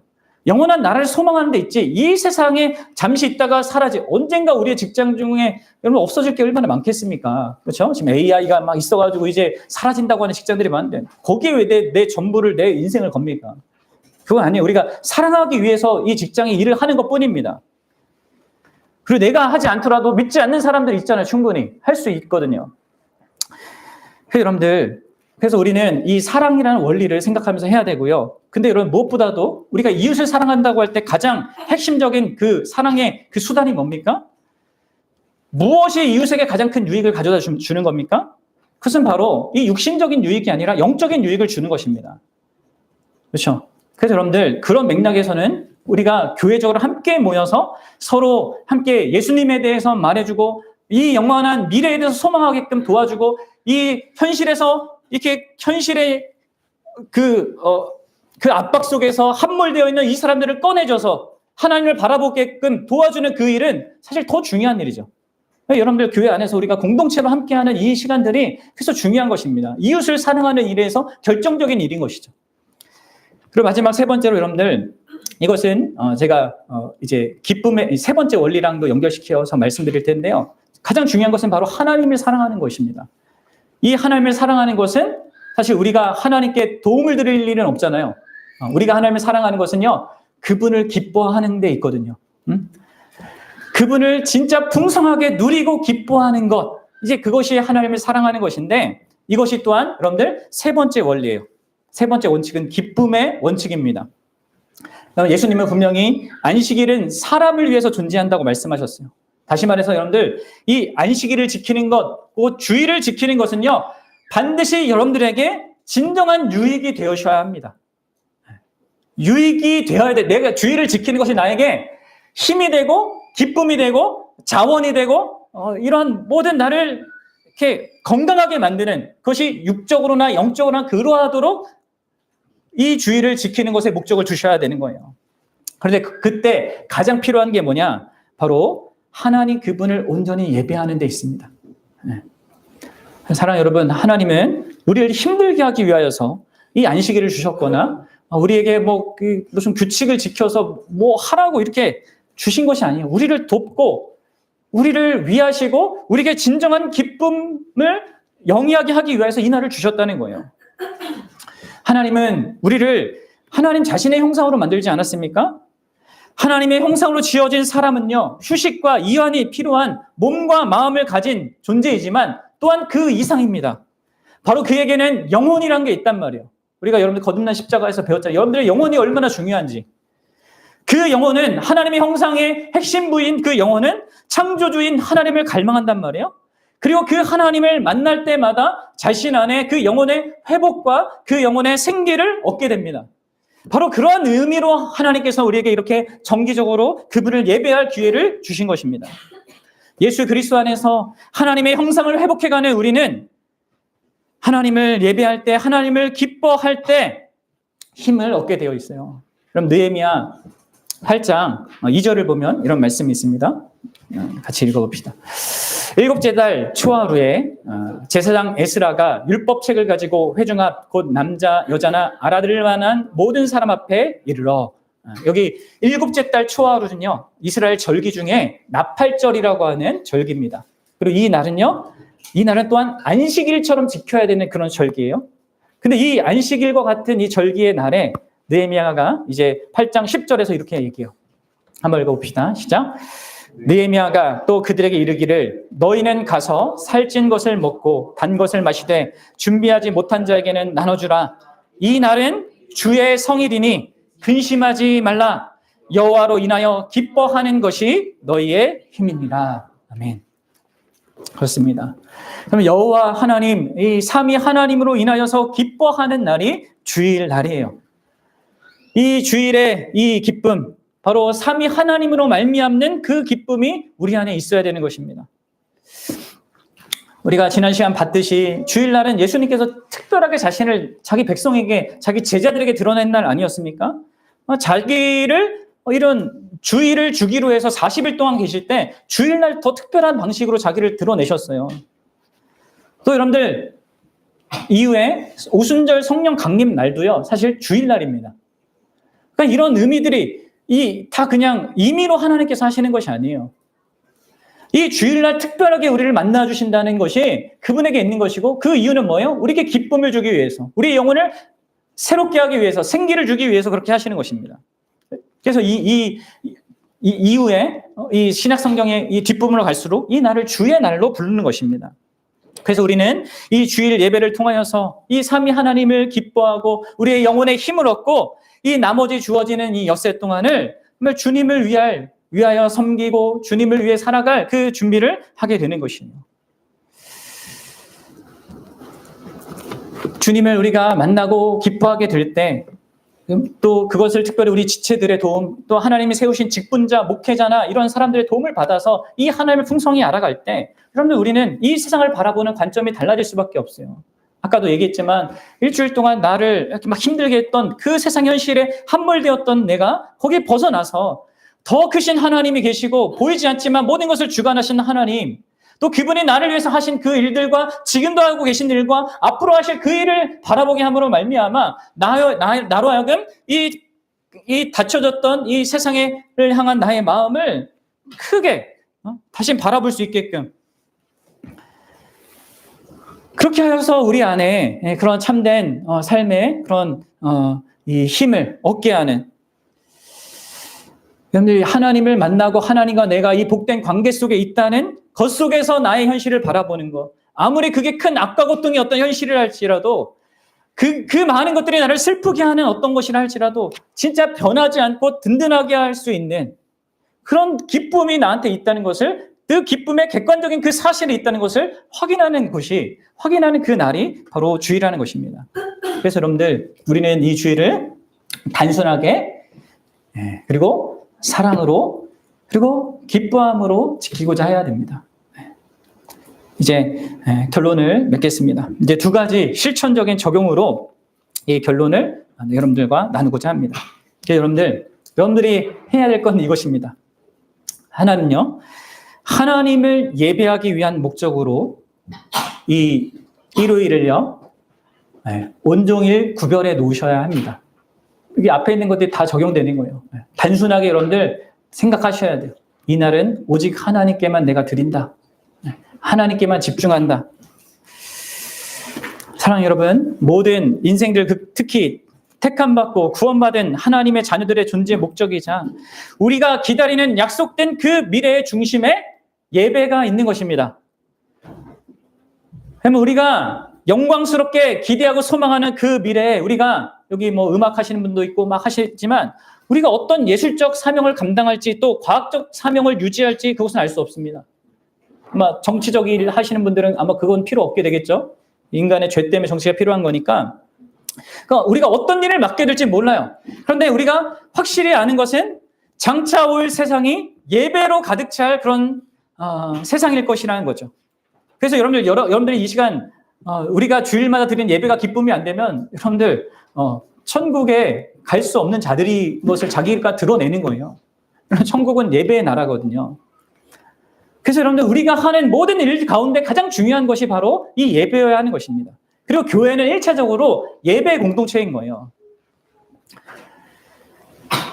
영원한 나라를 소망하는 데 있지. 이 세상에 잠시 있다가 사라지. 언젠가 우리의 직장 중에 여러분 없어질 게 얼마나 많겠습니까? 그렇죠? 지금 AI가 막 있어가지고 이제 사라진다고 하는 직장들이 많은데 거기에 왜 내 전부를, 내 인생을 겁니까? 그건 아니에요. 우리가 사랑하기 위해서 이 직장에 일을 하는 것뿐입니다. 그리고 내가 하지 않더라도 믿지 않는 사람들 있잖아요. 충분히 할 수 있거든요. 여러분들, 그래서 우리는 이 사랑이라는 원리를 생각하면서 해야 되고요. 근데 여러분, 무엇보다도 우리가 이웃을 사랑한다고 할 때 가장 핵심적인 그 사랑의 그 수단이 뭡니까? 무엇이 이웃에게 가장 큰 유익을 가져다 주는 겁니까? 그것은 바로 이 육신적인 유익이 아니라 영적인 유익을 주는 것입니다. 그렇죠? 그래서 여러분들, 그런 맥락에서는 우리가 교회적으로 함께 모여서 서로 함께 예수님에 대해서 말해주고 이 영원한 미래에 대해서 소망하게끔 도와주고 이 현실에서 이렇게 현실의 그 압박 속에서 함몰되어 있는 이 사람들을 꺼내줘서 하나님을 바라보게끔 도와주는 그 일은 사실 더 중요한 일이죠. 여러분들, 교회 안에서 우리가 공동체로 함께하는 이 시간들이 그래서 중요한 것입니다. 이웃을 사랑하는 일에서 결정적인 일인 것이죠. 그리고 마지막 세 번째로 여러분들, 이것은 제가 이제 기쁨의 세 번째 원리랑도 연결시켜서 말씀드릴 텐데요. 가장 중요한 것은 바로 하나님을 사랑하는 것입니다. 이 하나님을 사랑하는 것은 사실 우리가 하나님께 도움을 드릴 일은 없잖아요. 우리가 하나님을 사랑하는 것은요, 그분을 기뻐하는 데 있거든요. 그분을 진짜 풍성하게 누리고 기뻐하는 것, 이제 그것이 하나님을 사랑하는 것인데 이것이 또한 여러분들 세 번째 원리예요. 세 번째 원칙은 기쁨의 원칙입니다. 예수님은 분명히 안식일은 사람을 위해서 존재한다고 말씀하셨어요. 다시 말해서 여러분들, 이 안식일을 지키는 것, 그 주일을 지키는 것은요, 반드시 여러분들에게 진정한 유익이 되어셔야 합니다. 유익이 되어야 돼. 내가 주일을 지키는 것이 나에게 힘이 되고 기쁨이 되고 자원이 되고 이런 모든 나를 이렇게 건강하게 만드는 것이 육적으로나 영적으로나 그러하도록 이 주일을 지키는 것에 목적을 두셔야 되는 거예요. 그런데 그때 가장 필요한 게 뭐냐? 바로 하나님 그분을 온전히 예배하는 데 있습니다. 사랑하는 여러분, 하나님은 우리를 힘들게 하기 위하여서 이 안식일을 주셨거나 우리에게 무슨 규칙을 지켜서 뭐 하라고 이렇게 주신 것이 아니에요. 우리를 돕고 우리를 위하시고 우리에게 진정한 기쁨을 영위하게 하기 위해서 이 날을 주셨다는 거예요. 하나님은 우리를 하나님 자신의 형상으로 만들지 않았습니까? 하나님의 형상으로 지어진 사람은요, 휴식과 이완이 필요한 몸과 마음을 가진 존재이지만 또한 그 이상입니다. 바로 그에게는 영혼이란 게 있단 말이에요. 우리가 여러분들 거듭난 십자가에서 배웠잖아요. 여러분들의 영혼이 얼마나 중요한지. 그 영혼은 하나님의 형상의 핵심 부인 그 영혼은 창조주인 하나님을 갈망한단 말이에요. 그리고 그 하나님을 만날 때마다 자신 안에 그 영혼의 회복과 그 영혼의 생기를 얻게 됩니다. 바로 그러한 의미로 하나님께서 우리에게 이렇게 정기적으로 그분을 예배할 기회를 주신 것입니다. 예수 그리스도 안에서 하나님의 형상을 회복해가는 우리는 하나님을 예배할 때, 하나님을 기뻐할 때 힘을 얻게 되어 있어요. 그럼 느헤미야 8장 2절을 보면 이런 말씀이 있습니다. 같이 읽어봅시다. 일곱째 달 초하루에 제사장 에스라가 율법책을 가지고 회중 앞 곧 남자 여자나 알아들을 만한 모든 사람 앞에 이르러, 여기 일곱째 달 초하루는요, 이스라엘 절기 중에 나팔절이라고 하는 절기입니다. 그리고 이 날은요, 이 날은 또한 안식일처럼 지켜야 되는 그런 절기예요. 근데 이 안식일과 같은 이 절기의 날에 느헤미야가 이제 8장 10절에서 이렇게 얘기해요. 한번 읽어봅시다. 시작. 느헤미야가 또 그들에게 이르기를 너희는 가서 살찐 것을 먹고 단 것을 마시되 준비하지 못한 자에게는 나눠주라. 이 날은 주의 성일이니 근심하지 말라. 여호와로 인하여 기뻐하는 것이 너희의 힘이니라. 아멘. 그렇습니다. 그럼 여호와 하나님, 이 삼위 하나님으로 인하여서 기뻐하는 날이 주일 날이에요. 이 주일의 이 기쁨, 바로 삼위 하나님으로 말미암는 그 기쁨이 우리 안에 있어야 되는 것입니다. 우리가 지난 시간 봤듯이 주일날은 예수님께서 특별하게 자신을 자기 백성에게, 자기 제자들에게 드러낸 날 아니었습니까? 자기를 이런 주일을 주기로 해서 40일 동안 계실 때 주일날 더 특별한 방식으로 자기를 드러내셨어요. 또 여러분들 이후에 오순절 성령 강림 날도요, 사실 주일날입니다. 그러니까 이런 의미들이 다 그냥 임의로 하나님께서 하시는 것이 아니에요. 이 주일날 특별하게 우리를 만나주신다는 것이 그분에게 있는 것이고, 그 이유는 뭐예요? 우리에게 기쁨을 주기 위해서, 우리의 영혼을 새롭게 하기 위해서, 생기를 주기 위해서 그렇게 하시는 것입니다. 그래서 이 이후에 이 신약 성경의 이 뒷부분으로 갈수록 이 날을 주의 날로 부르는 것입니다. 그래서 우리는 이 주일 예배를 통하여서 이 삼위 하나님을 기뻐하고 우리의 영혼의 힘을 얻고, 이 나머지 주어지는 이 엿새 동안을 주님을 위하여 섬기고 주님을 위해 살아갈 그 준비를 하게 되는 것이에요. 주님을 우리가 만나고 기뻐하게 될 때, 또 그것을 특별히 우리 지체들의 도움, 또 하나님이 세우신 직분자, 목회자나 이런 사람들의 도움을 받아서 이 하나님을 풍성히 알아갈 때, 여러분들 우리는 이 세상을 바라보는 관점이 달라질 수밖에 없어요. 아까도 얘기했지만 일주일 동안 나를 이렇게 막 힘들게 했던 그 세상 현실에 함몰되었던 내가 거기에 벗어나서 더 크신 하나님이 계시고 보이지 않지만 모든 것을 주관하시는 하나님, 또 그분이 나를 위해서 하신 그 일들과 지금도 하고 계신 일과 앞으로 하실 그 일을 바라보게 함으로 말미암아 나로 하여금 이 닫혀졌던 이 세상을 향한 나의 마음을 크게 다시 바라볼 수 있게끔, 그렇게 하여서 우리 안에 그런 참된 삶의 그런 이 힘을 얻게 하는, 여러분들이 하나님을 만나고 하나님과 내가 이 복된 관계 속에 있다는 것 속에서 나의 현실을 바라보는 것, 아무리 그게 큰 악과 고통이 어떤 현실을 할지라도, 그 많은 것들이 나를 슬프게 하는 어떤 것이라 할지라도 진짜 변하지 않고 든든하게 할 수 있는 그런 기쁨이 나한테 있다는 것을, 그 기쁨의 객관적인 그 사실이 있다는 것을 확인하는 그 날이 바로 주일이라는 것입니다. 그래서 여러분들, 우리는 이 주일을 단순하게 그리고 사랑으로 그리고 기뻐함으로 지키고자 해야 됩니다. 이제 결론을 맺겠습니다. 이제 두 가지 실천적인 적용으로 이 결론을 여러분들과 나누고자 합니다. 여러분들이 해야 될 건 이것입니다. 하나는요, 하나님을 예배하기 위한 목적으로 이 일요일을요, 온종일 구별해 놓으셔야 합니다. 여기 앞에 있는 것들이 다 적용되는 거예요. 단순하게 여러분들 생각하셔야 돼요. 이 날은 오직 하나님께만 내가 드린다. 하나님께만 집중한다. 사랑하는 여러분, 모든 인생들, 특히 택함받고 구원받은 하나님의 자녀들의 존재의 목적이자 우리가 기다리는 약속된 그 미래의 중심에 예배가 있는 것입니다. 그러면 우리가 영광스럽게 기대하고 소망하는 그 미래에, 우리가 여기 뭐 음악 하시는 분도 있고 막 하시지만 우리가 어떤 예술적 사명을 감당할지, 또 과학적 사명을 유지할지 그것은 알 수 없습니다. 아마 정치적 일 하시는 분들은 아마 그건 필요 없게 되겠죠. 인간의 죄 때문에 정치가 필요한 거니까. 그러니까 우리가 어떤 일을 맡게 될지 몰라요. 그런데 우리가 확실히 아는 것은 장차 올 세상이 예배로 가득 찰 그런 세상일 것이라는 거죠. 그래서 여러분들이 이 시간 우리가 주일마다 드리는 예배가 기쁨이 안 되면 여러분들 천국에 갈 수 없는 자들이 것을 자기가 드러내는 거예요. 천국은 예배의 나라거든요. 그래서 여러분들, 우리가 하는 모든 일 가운데 가장 중요한 것이 바로 이 예배여야 하는 것입니다. 그리고 교회는 1차적으로 예배 공동체인 거예요.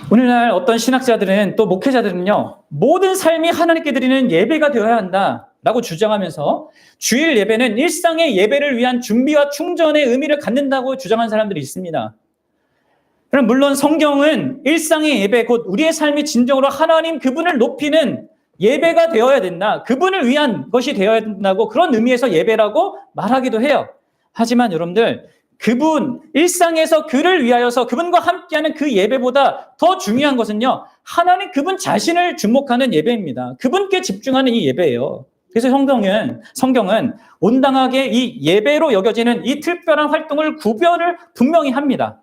오늘날 어떤 신학자들은, 또 목회자들은요, 모든 삶이 하나님께 드리는 예배가 되어야 한다. 라고 주장하면서 주일 예배는 일상의 예배를 위한 준비와 충전의 의미를 갖는다고 주장한 사람들이 있습니다. 그럼 물론 성경은 일상의 예배, 곧 우리의 삶이 진정으로 하나님 그분을 높이는 예배가 되어야 된다. 그분을 위한 것이 되어야 된다고 그런 의미에서 예배라고 말하기도 해요. 하지만 여러분들, 그분, 일상에서 그를 위하여서 그분과 함께하는 그 예배보다 더 중요한 것은요, 하나님 그분 자신을 주목하는 예배입니다. 그분께 집중하는 이 예배예요. 그래서 성경은 온당하게 이 예배로 여겨지는 이 특별한 활동을 구별을 분명히 합니다.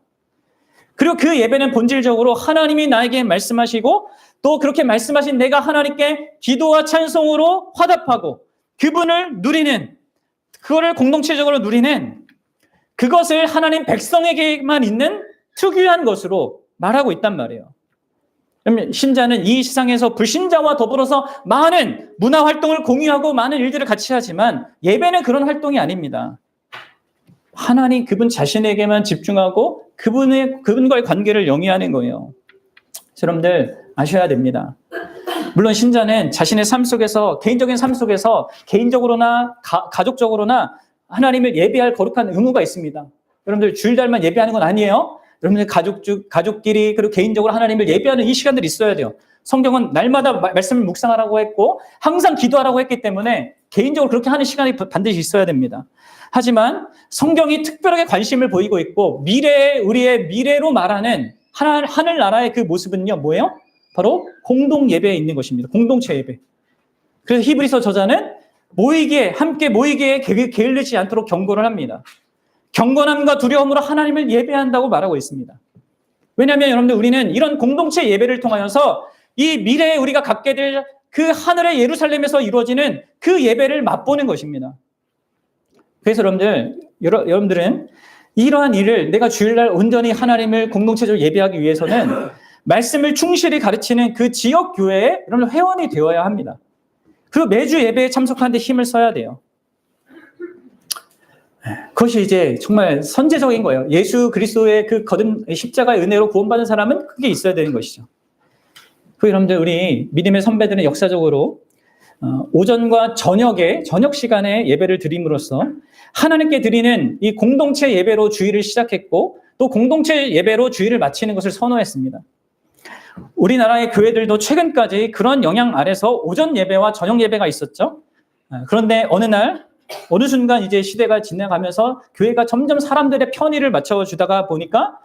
그리고 그 예배는 본질적으로 하나님이 나에게 말씀하시고 또 그렇게 말씀하신 내가 하나님께 기도와 찬송으로 화답하고 그분을 누리는, 그거를 공동체적으로 누리는, 그것을 하나님 백성에게만 있는 특유한 것으로 말하고 있단 말이에요. 그러면 신자는 이 세상에서 불신자와 더불어서 많은 문화 활동을 공유하고 많은 일들을 같이 하지만 예배는 그런 활동이 아닙니다. 하나님 그분 자신에게만 집중하고 그분과의 관계를 영위하는 거예요. 여러분들 아셔야 됩니다. 물론 신자는 자신의 삶 속에서, 개인적인 삶 속에서 개인적으로나 가족적으로나 하나님을 예배할 거룩한 의무가 있습니다. 여러분들 주일날만 예배하는 건 아니에요. 여러분들 가족끼리 그리고 개인적으로 하나님을 예배하는 이 시간들이 있어야 돼요. 성경은 날마다 말씀을 묵상하라고 했고 항상 기도하라고 했기 때문에 개인적으로 그렇게 하는 시간이 반드시 있어야 됩니다. 하지만 성경이 특별하게 관심을 보이고 있고 우리의 미래로 말하는 하늘나라의 그 모습은요, 뭐예요? 바로 공동 예배에 있는 것입니다. 공동체 예배. 그래서 히브리서 저자는 함께 모이기에 게을르지 않도록 경고를 합니다. 경건함과 두려움으로 하나님을 예배한다고 말하고 있습니다. 왜냐하면 여러분들 우리는 이런 공동체 예배를 통하여서 이 미래에 우리가 갖게 될 그 하늘의 예루살렘에서 이루어지는 그 예배를 맛보는 것입니다. 그래서 여러분들은 이러한 일을 내가 주일날 온전히 하나님을 공동체적으로 예배하기 위해서는 말씀을 충실히 가르치는 그 지역 교회에 여러분 회원이 되어야 합니다. 그리고 매주 예배에 참석하는 데 힘을 써야 돼요. 그것이 이제 정말 선제적인 거예요. 예수 그리스도의 그 거듭 십자가의 은혜로 구원받은 사람은 그게 있어야 되는 것이죠. 그 여러분들 우리 믿음의 선배들은 역사적으로 오전과 저녁 시간에 예배를 드림으로써 하나님께 드리는 이 공동체 예배로 주일을 시작했고 또 공동체 예배로 주일을 마치는 것을 선호했습니다. 우리나라의 교회들도 최근까지 그런 영향 아래서 오전 예배와 저녁 예배가 있었죠. 그런데 어느 순간 이제 시대가 지나가면서 교회가 점점 사람들의 편의를 맞춰주다가 보니까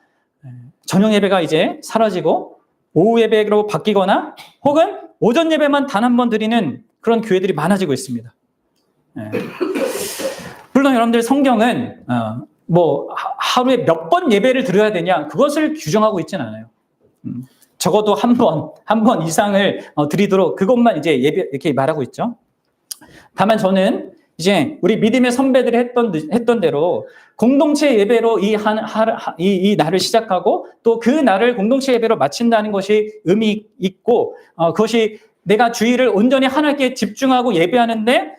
저녁 예배가 이제 사라지고 오후 예배로 바뀌거나 혹은 오전 예배만 단 한 번 드리는 그런 교회들이 많아지고 있습니다. 물론 여러분들 성경은 하루에 몇 번 예배를 드려야 되냐 그것을 규정하고 있지는 않아요. 적어도 한 번 이상을 드리도록 그것만 이제 예배 이렇게 말하고 있죠. 다만 저는 이제 우리 믿음의 선배들이 했던 대로 공동체 예배로 이 날을 시작하고 또 그 날을 공동체 예배로 마친다는 것이 의미 있고 그것이 내가 주일을 온전히 하나님께 집중하고 예배하는데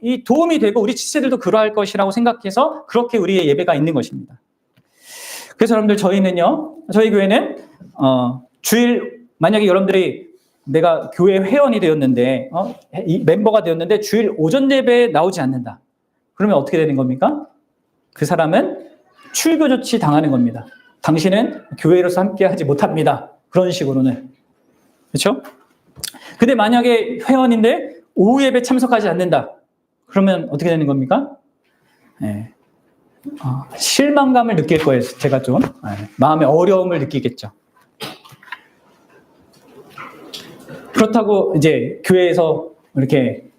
이 도움이 되고 우리 지체들도 그러할 것이라고 생각해서 그렇게 우리의 예배가 있는 것입니다. 그래서 여러분들 저희 교회는 주일 만약에 여러분들이 내가 교회 회원이 되었는데 멤버가 되었는데 주일 오전 예배에 나오지 않는다. 그러면 어떻게 되는 겁니까? 그 사람은 출교 조치 당하는 겁니다. 당신은 교회로서 함께하지 못합니다. 그런 식으로는. 그렇죠? 근데 만약에 회원인데 오후 예배 참석하지 않는다. 그러면 어떻게 되는 겁니까? 네. 실망감을 느낄 거예요. 제가 좀 마음의 어려움을 느끼겠죠. 그렇다고 이제 교회에서 이렇게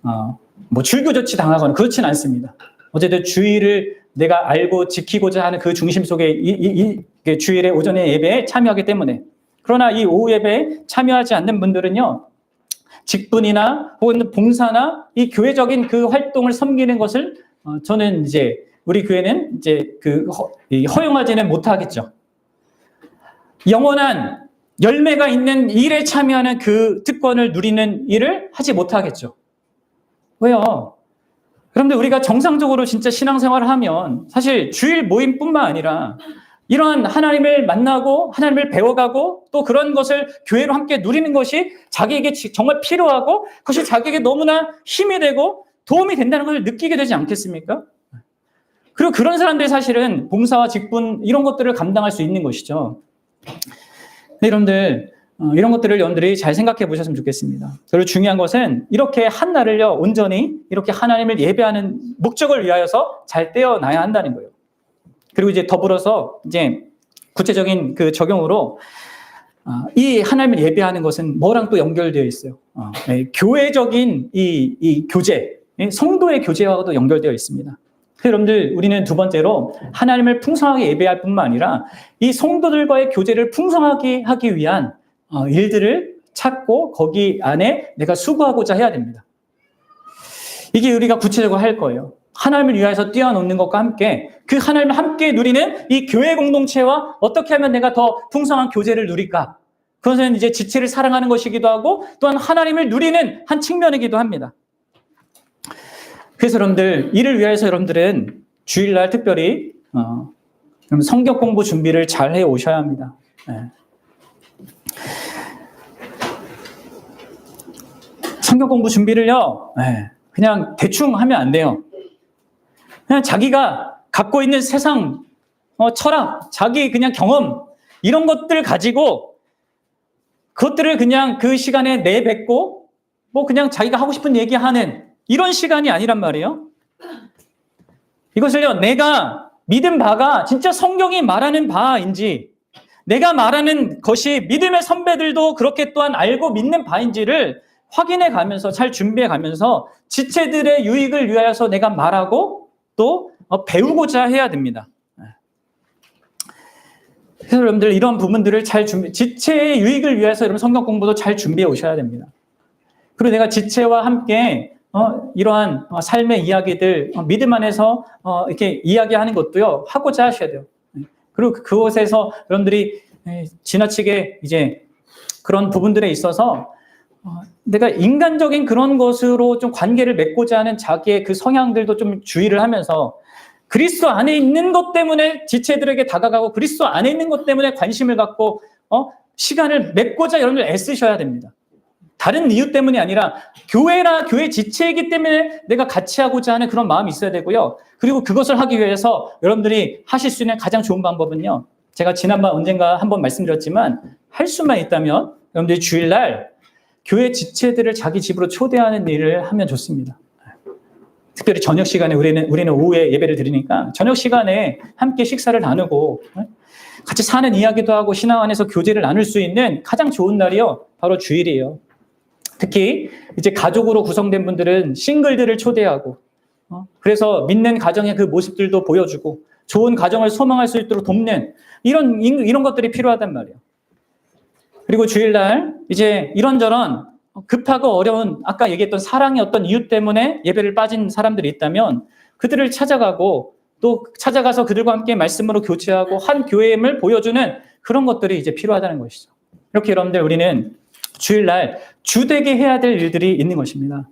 출교 조치 당하거나 그렇지는 않습니다. 어쨌든 주일을 내가 알고 지키고자 하는 그 중심 속에 이 주일의 오전의 예배에 참여하기 때문에. 그러나 이 오후 예배에 참여하지 않는 분들은요, 직분이나 혹은 봉사나 이 교회적인 그 활동을 섬기는 것을 저는 이제 우리 교회는 이제 허용하지는 못하겠죠. 영원한 열매가 있는 일에 참여하는 그 특권을 누리는 일을 하지 못하겠죠. 왜요? 그런데 우리가 정상적으로 진짜 신앙생활을 하면 사실 주일 모임뿐만 아니라 이러한 하나님을 만나고 하나님을 배워가고 또 그런 것을 교회로 함께 누리는 것이 자기에게 정말 필요하고 그것이 자기에게 너무나 힘이 되고 도움이 된다는 것을 느끼게 되지 않겠습니까? 그리고 그런 사람들이 사실은 봉사와 직분 이런 것들을 감당할 수 있는 것이죠. 여러분들 이런 것들을 여러분들이 잘 생각해 보셨으면 좋겠습니다. 그리고 중요한 것은 이렇게 한 날을요 온전히 이렇게 하나님을 예배하는 목적을 위하여서 잘 떼어놔야 한다는 거예요. 그리고 이제 더불어서 이제 구체적인 그 적용으로 이 하나님을 예배하는 것은 뭐랑 또 연결되어 있어요. 교회적인 이 교제, 성도의 교제와도 연결되어 있습니다. 여러분들 우리는 두 번째로 하나님을 풍성하게 예배할 뿐만 아니라 이 성도들과의 교제를 풍성하게 하기 위한 일들을 찾고 거기 안에 내가 수고하고자 해야 됩니다. 이게 우리가 구체적으로 할 거예요. 하나님을 위하여서 뛰어놓는 것과 함께 그 하나님을 함께 누리는 이 교회 공동체와 어떻게 하면 내가 더 풍성한 교제를 누릴까? 그것은 이제 지체를 사랑하는 것이기도 하고 또한 하나님을 누리는 한 측면이기도 합니다. 그래서 여러분들 이를 위해서 여러분들은 주일날 특별히 성경 공부 준비를 잘 해 오셔야 합니다. 성경 공부 준비를요 그냥 대충 하면 안 돼요. 그냥 자기가 갖고 있는 세상 철학, 자기 그냥 경험 이런 것들 가지고 그것들을 그냥 그 시간에 내뱉고 뭐 그냥 자기가 하고 싶은 얘기하는 이런 시간이 아니란 말이에요. 이것을요 내가 믿은 바가 진짜 성경이 말하는 바인지 내가 말하는 것이 믿음의 선배들도 그렇게 또한 알고 믿는 바인지를 확인해 가면서 잘 준비해 가면서 지체들의 유익을 위하여서 내가 말하고 또 배우고자 해야 됩니다. 그래서 여러분들 이런 부분들을 잘 지체의 유익을 위해서 여러분 성경 공부도 잘 준비해 오셔야 됩니다. 그리고 내가 지체와 함께 이러한 삶의 이야기들 믿음 안에서 이렇게 이야기하는 것도요 하고자 하셔야 돼요. 그리고 그곳에서 여러분들이 지나치게 이제 그런 부분들에 있어서 내가 인간적인 그런 것으로 좀 관계를 맺고자 하는 자기의 그 성향들도 좀 주의를 하면서 그리스도 안에 있는 것 때문에 지체들에게 다가가고 그리스도 안에 있는 것 때문에 관심을 갖고 시간을 맺고자 여러분들 애쓰셔야 됩니다. 다른 이유 때문이 아니라 교회나 교회 지체이기 때문에 내가 같이 하고자 하는 그런 마음이 있어야 되고요. 그리고 그것을 하기 위해서 여러분들이 하실 수 있는 가장 좋은 방법은요. 제가 지난번 언젠가 한번 말씀드렸지만 할 수만 있다면 여러분들이 주일날 교회 지체들을 자기 집으로 초대하는 일을 하면 좋습니다. 특별히 저녁 시간에 우리는 오후에 예배를 드리니까 저녁 시간에 함께 식사를 나누고 같이 사는 이야기도 하고 신앙 안에서 교제를 나눌 수 있는 가장 좋은 날이요. 바로 주일이에요. 특히 이제 가족으로 구성된 분들은 싱글들을 초대하고 그래서 믿는 가정의 그 모습들도 보여주고 좋은 가정을 소망할 수 있도록 돕는 이런 것들이 필요하단 말이에요. 그리고 주일날 이제 이런저런 급하고 어려운 아까 얘기했던 사랑의 어떤 이유 때문에 예배를 빠진 사람들이 있다면 그들을 찾아가고 또 찾아가서 그들과 함께 말씀으로 교제하고 한 교회임을 보여주는 그런 것들이 이제 필요하다는 것이죠. 이렇게 여러분들 우리는 주일날 주되게 해야 될 일들이 있는 것입니다.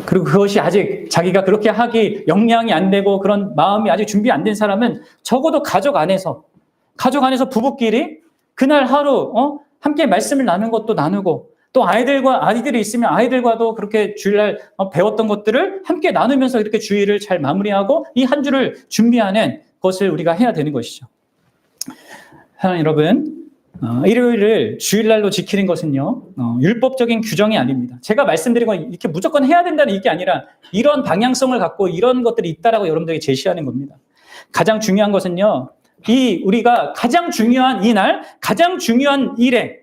그리고 그것이 아직 자기가 그렇게 하기 역량이 안 되고 그런 마음이 아직 준비 안 된 사람은 적어도 가족 안에서 부부끼리 그날 하루 함께 말씀을 나누는 것도 나누고 또 아이들이 있으면 아이들과도 그렇게 주일날 배웠던 것들을 함께 나누면서 이렇게 주일을 잘 마무리하고 이 한 주를 준비하는 것을 우리가 해야 되는 것이죠. 사랑하는 여러분, 일요일을 주일날로 지키는 것은요 율법적인 규정이 아닙니다. 제가 말씀드린 건 이렇게 무조건 해야 된다는 이게 아니라 이런 방향성을 갖고 이런 것들이 있다라고 여러분들에게 제시하는 겁니다. 가장 중요한 것은요 우리가 가장 중요한 이날, 가장 중요한 일에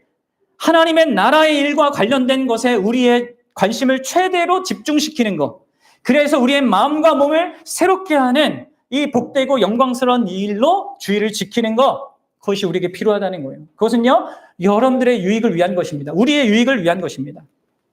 하나님의 나라의 일과 관련된 것에 우리의 관심을 최대로 집중시키는 것. 그래서 우리의 마음과 몸을 새롭게 하는 이 복되고 영광스러운 일로 주의를 지키는 것. 그것이 우리에게 필요하다는 거예요. 그것은요, 여러분들의 유익을 위한 것입니다. 우리의 유익을 위한 것입니다.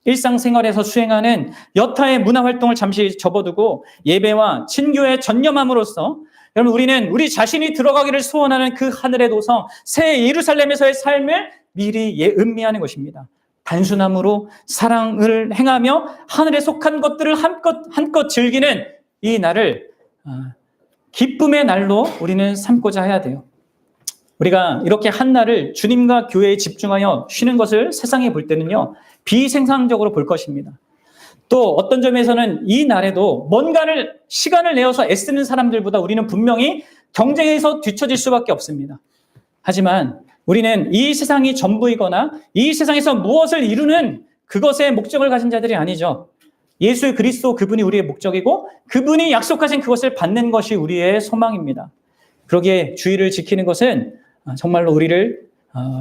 일상생활에서 수행하는 여타의 문화활동을 잠시 접어두고 예배와 친교에 전념함으로써 여러분 우리는 우리 자신이 들어가기를 소원하는 그 하늘의 도성 새 예루살렘에서의 삶을 미리 음미하는 것입니다. 단순함으로 사랑을 행하며 하늘에 속한 것들을 한껏 즐기는 이 날을 기쁨의 날로 우리는 삼고자 해야 돼요. 우리가 이렇게 한 날을 주님과 교회에 집중하여 쉬는 것을 세상에 볼 때는요 비생산적으로 볼 것입니다. 또 어떤 점에서는 이 날에도 뭔가를 시간을 내어서 애쓰는 사람들보다 우리는 분명히 경쟁에서 뒤처질 수밖에 없습니다. 하지만 우리는 이 세상이 전부이거나 이 세상에서 무엇을 이루는 그것에 목적을 가진 자들이 아니죠. 예수 그리스도 그분이 우리의 목적이고 그분이 약속하신 그것을 받는 것이 우리의 소망입니다. 그러기에 주의를 지키는 것은 정말로 우리를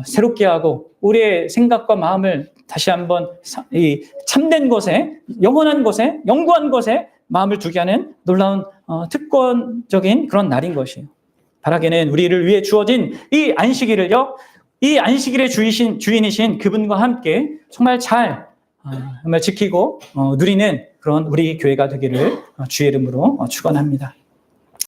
새롭게 하고 우리의 생각과 마음을 다시 한번 이 참된 것에, 영원한 것에, 영구한 것에 마음을 두게 하는 놀라운 특권적인 그런 날인 것이에요. 바라기는 우리를 위해 주어진 이 안식일을요, 이 안식일의 주인이신 그분과 함께 정말 정말 지키고 누리는 그런 우리 교회가 되기를 주의 이름으로 축원합니다.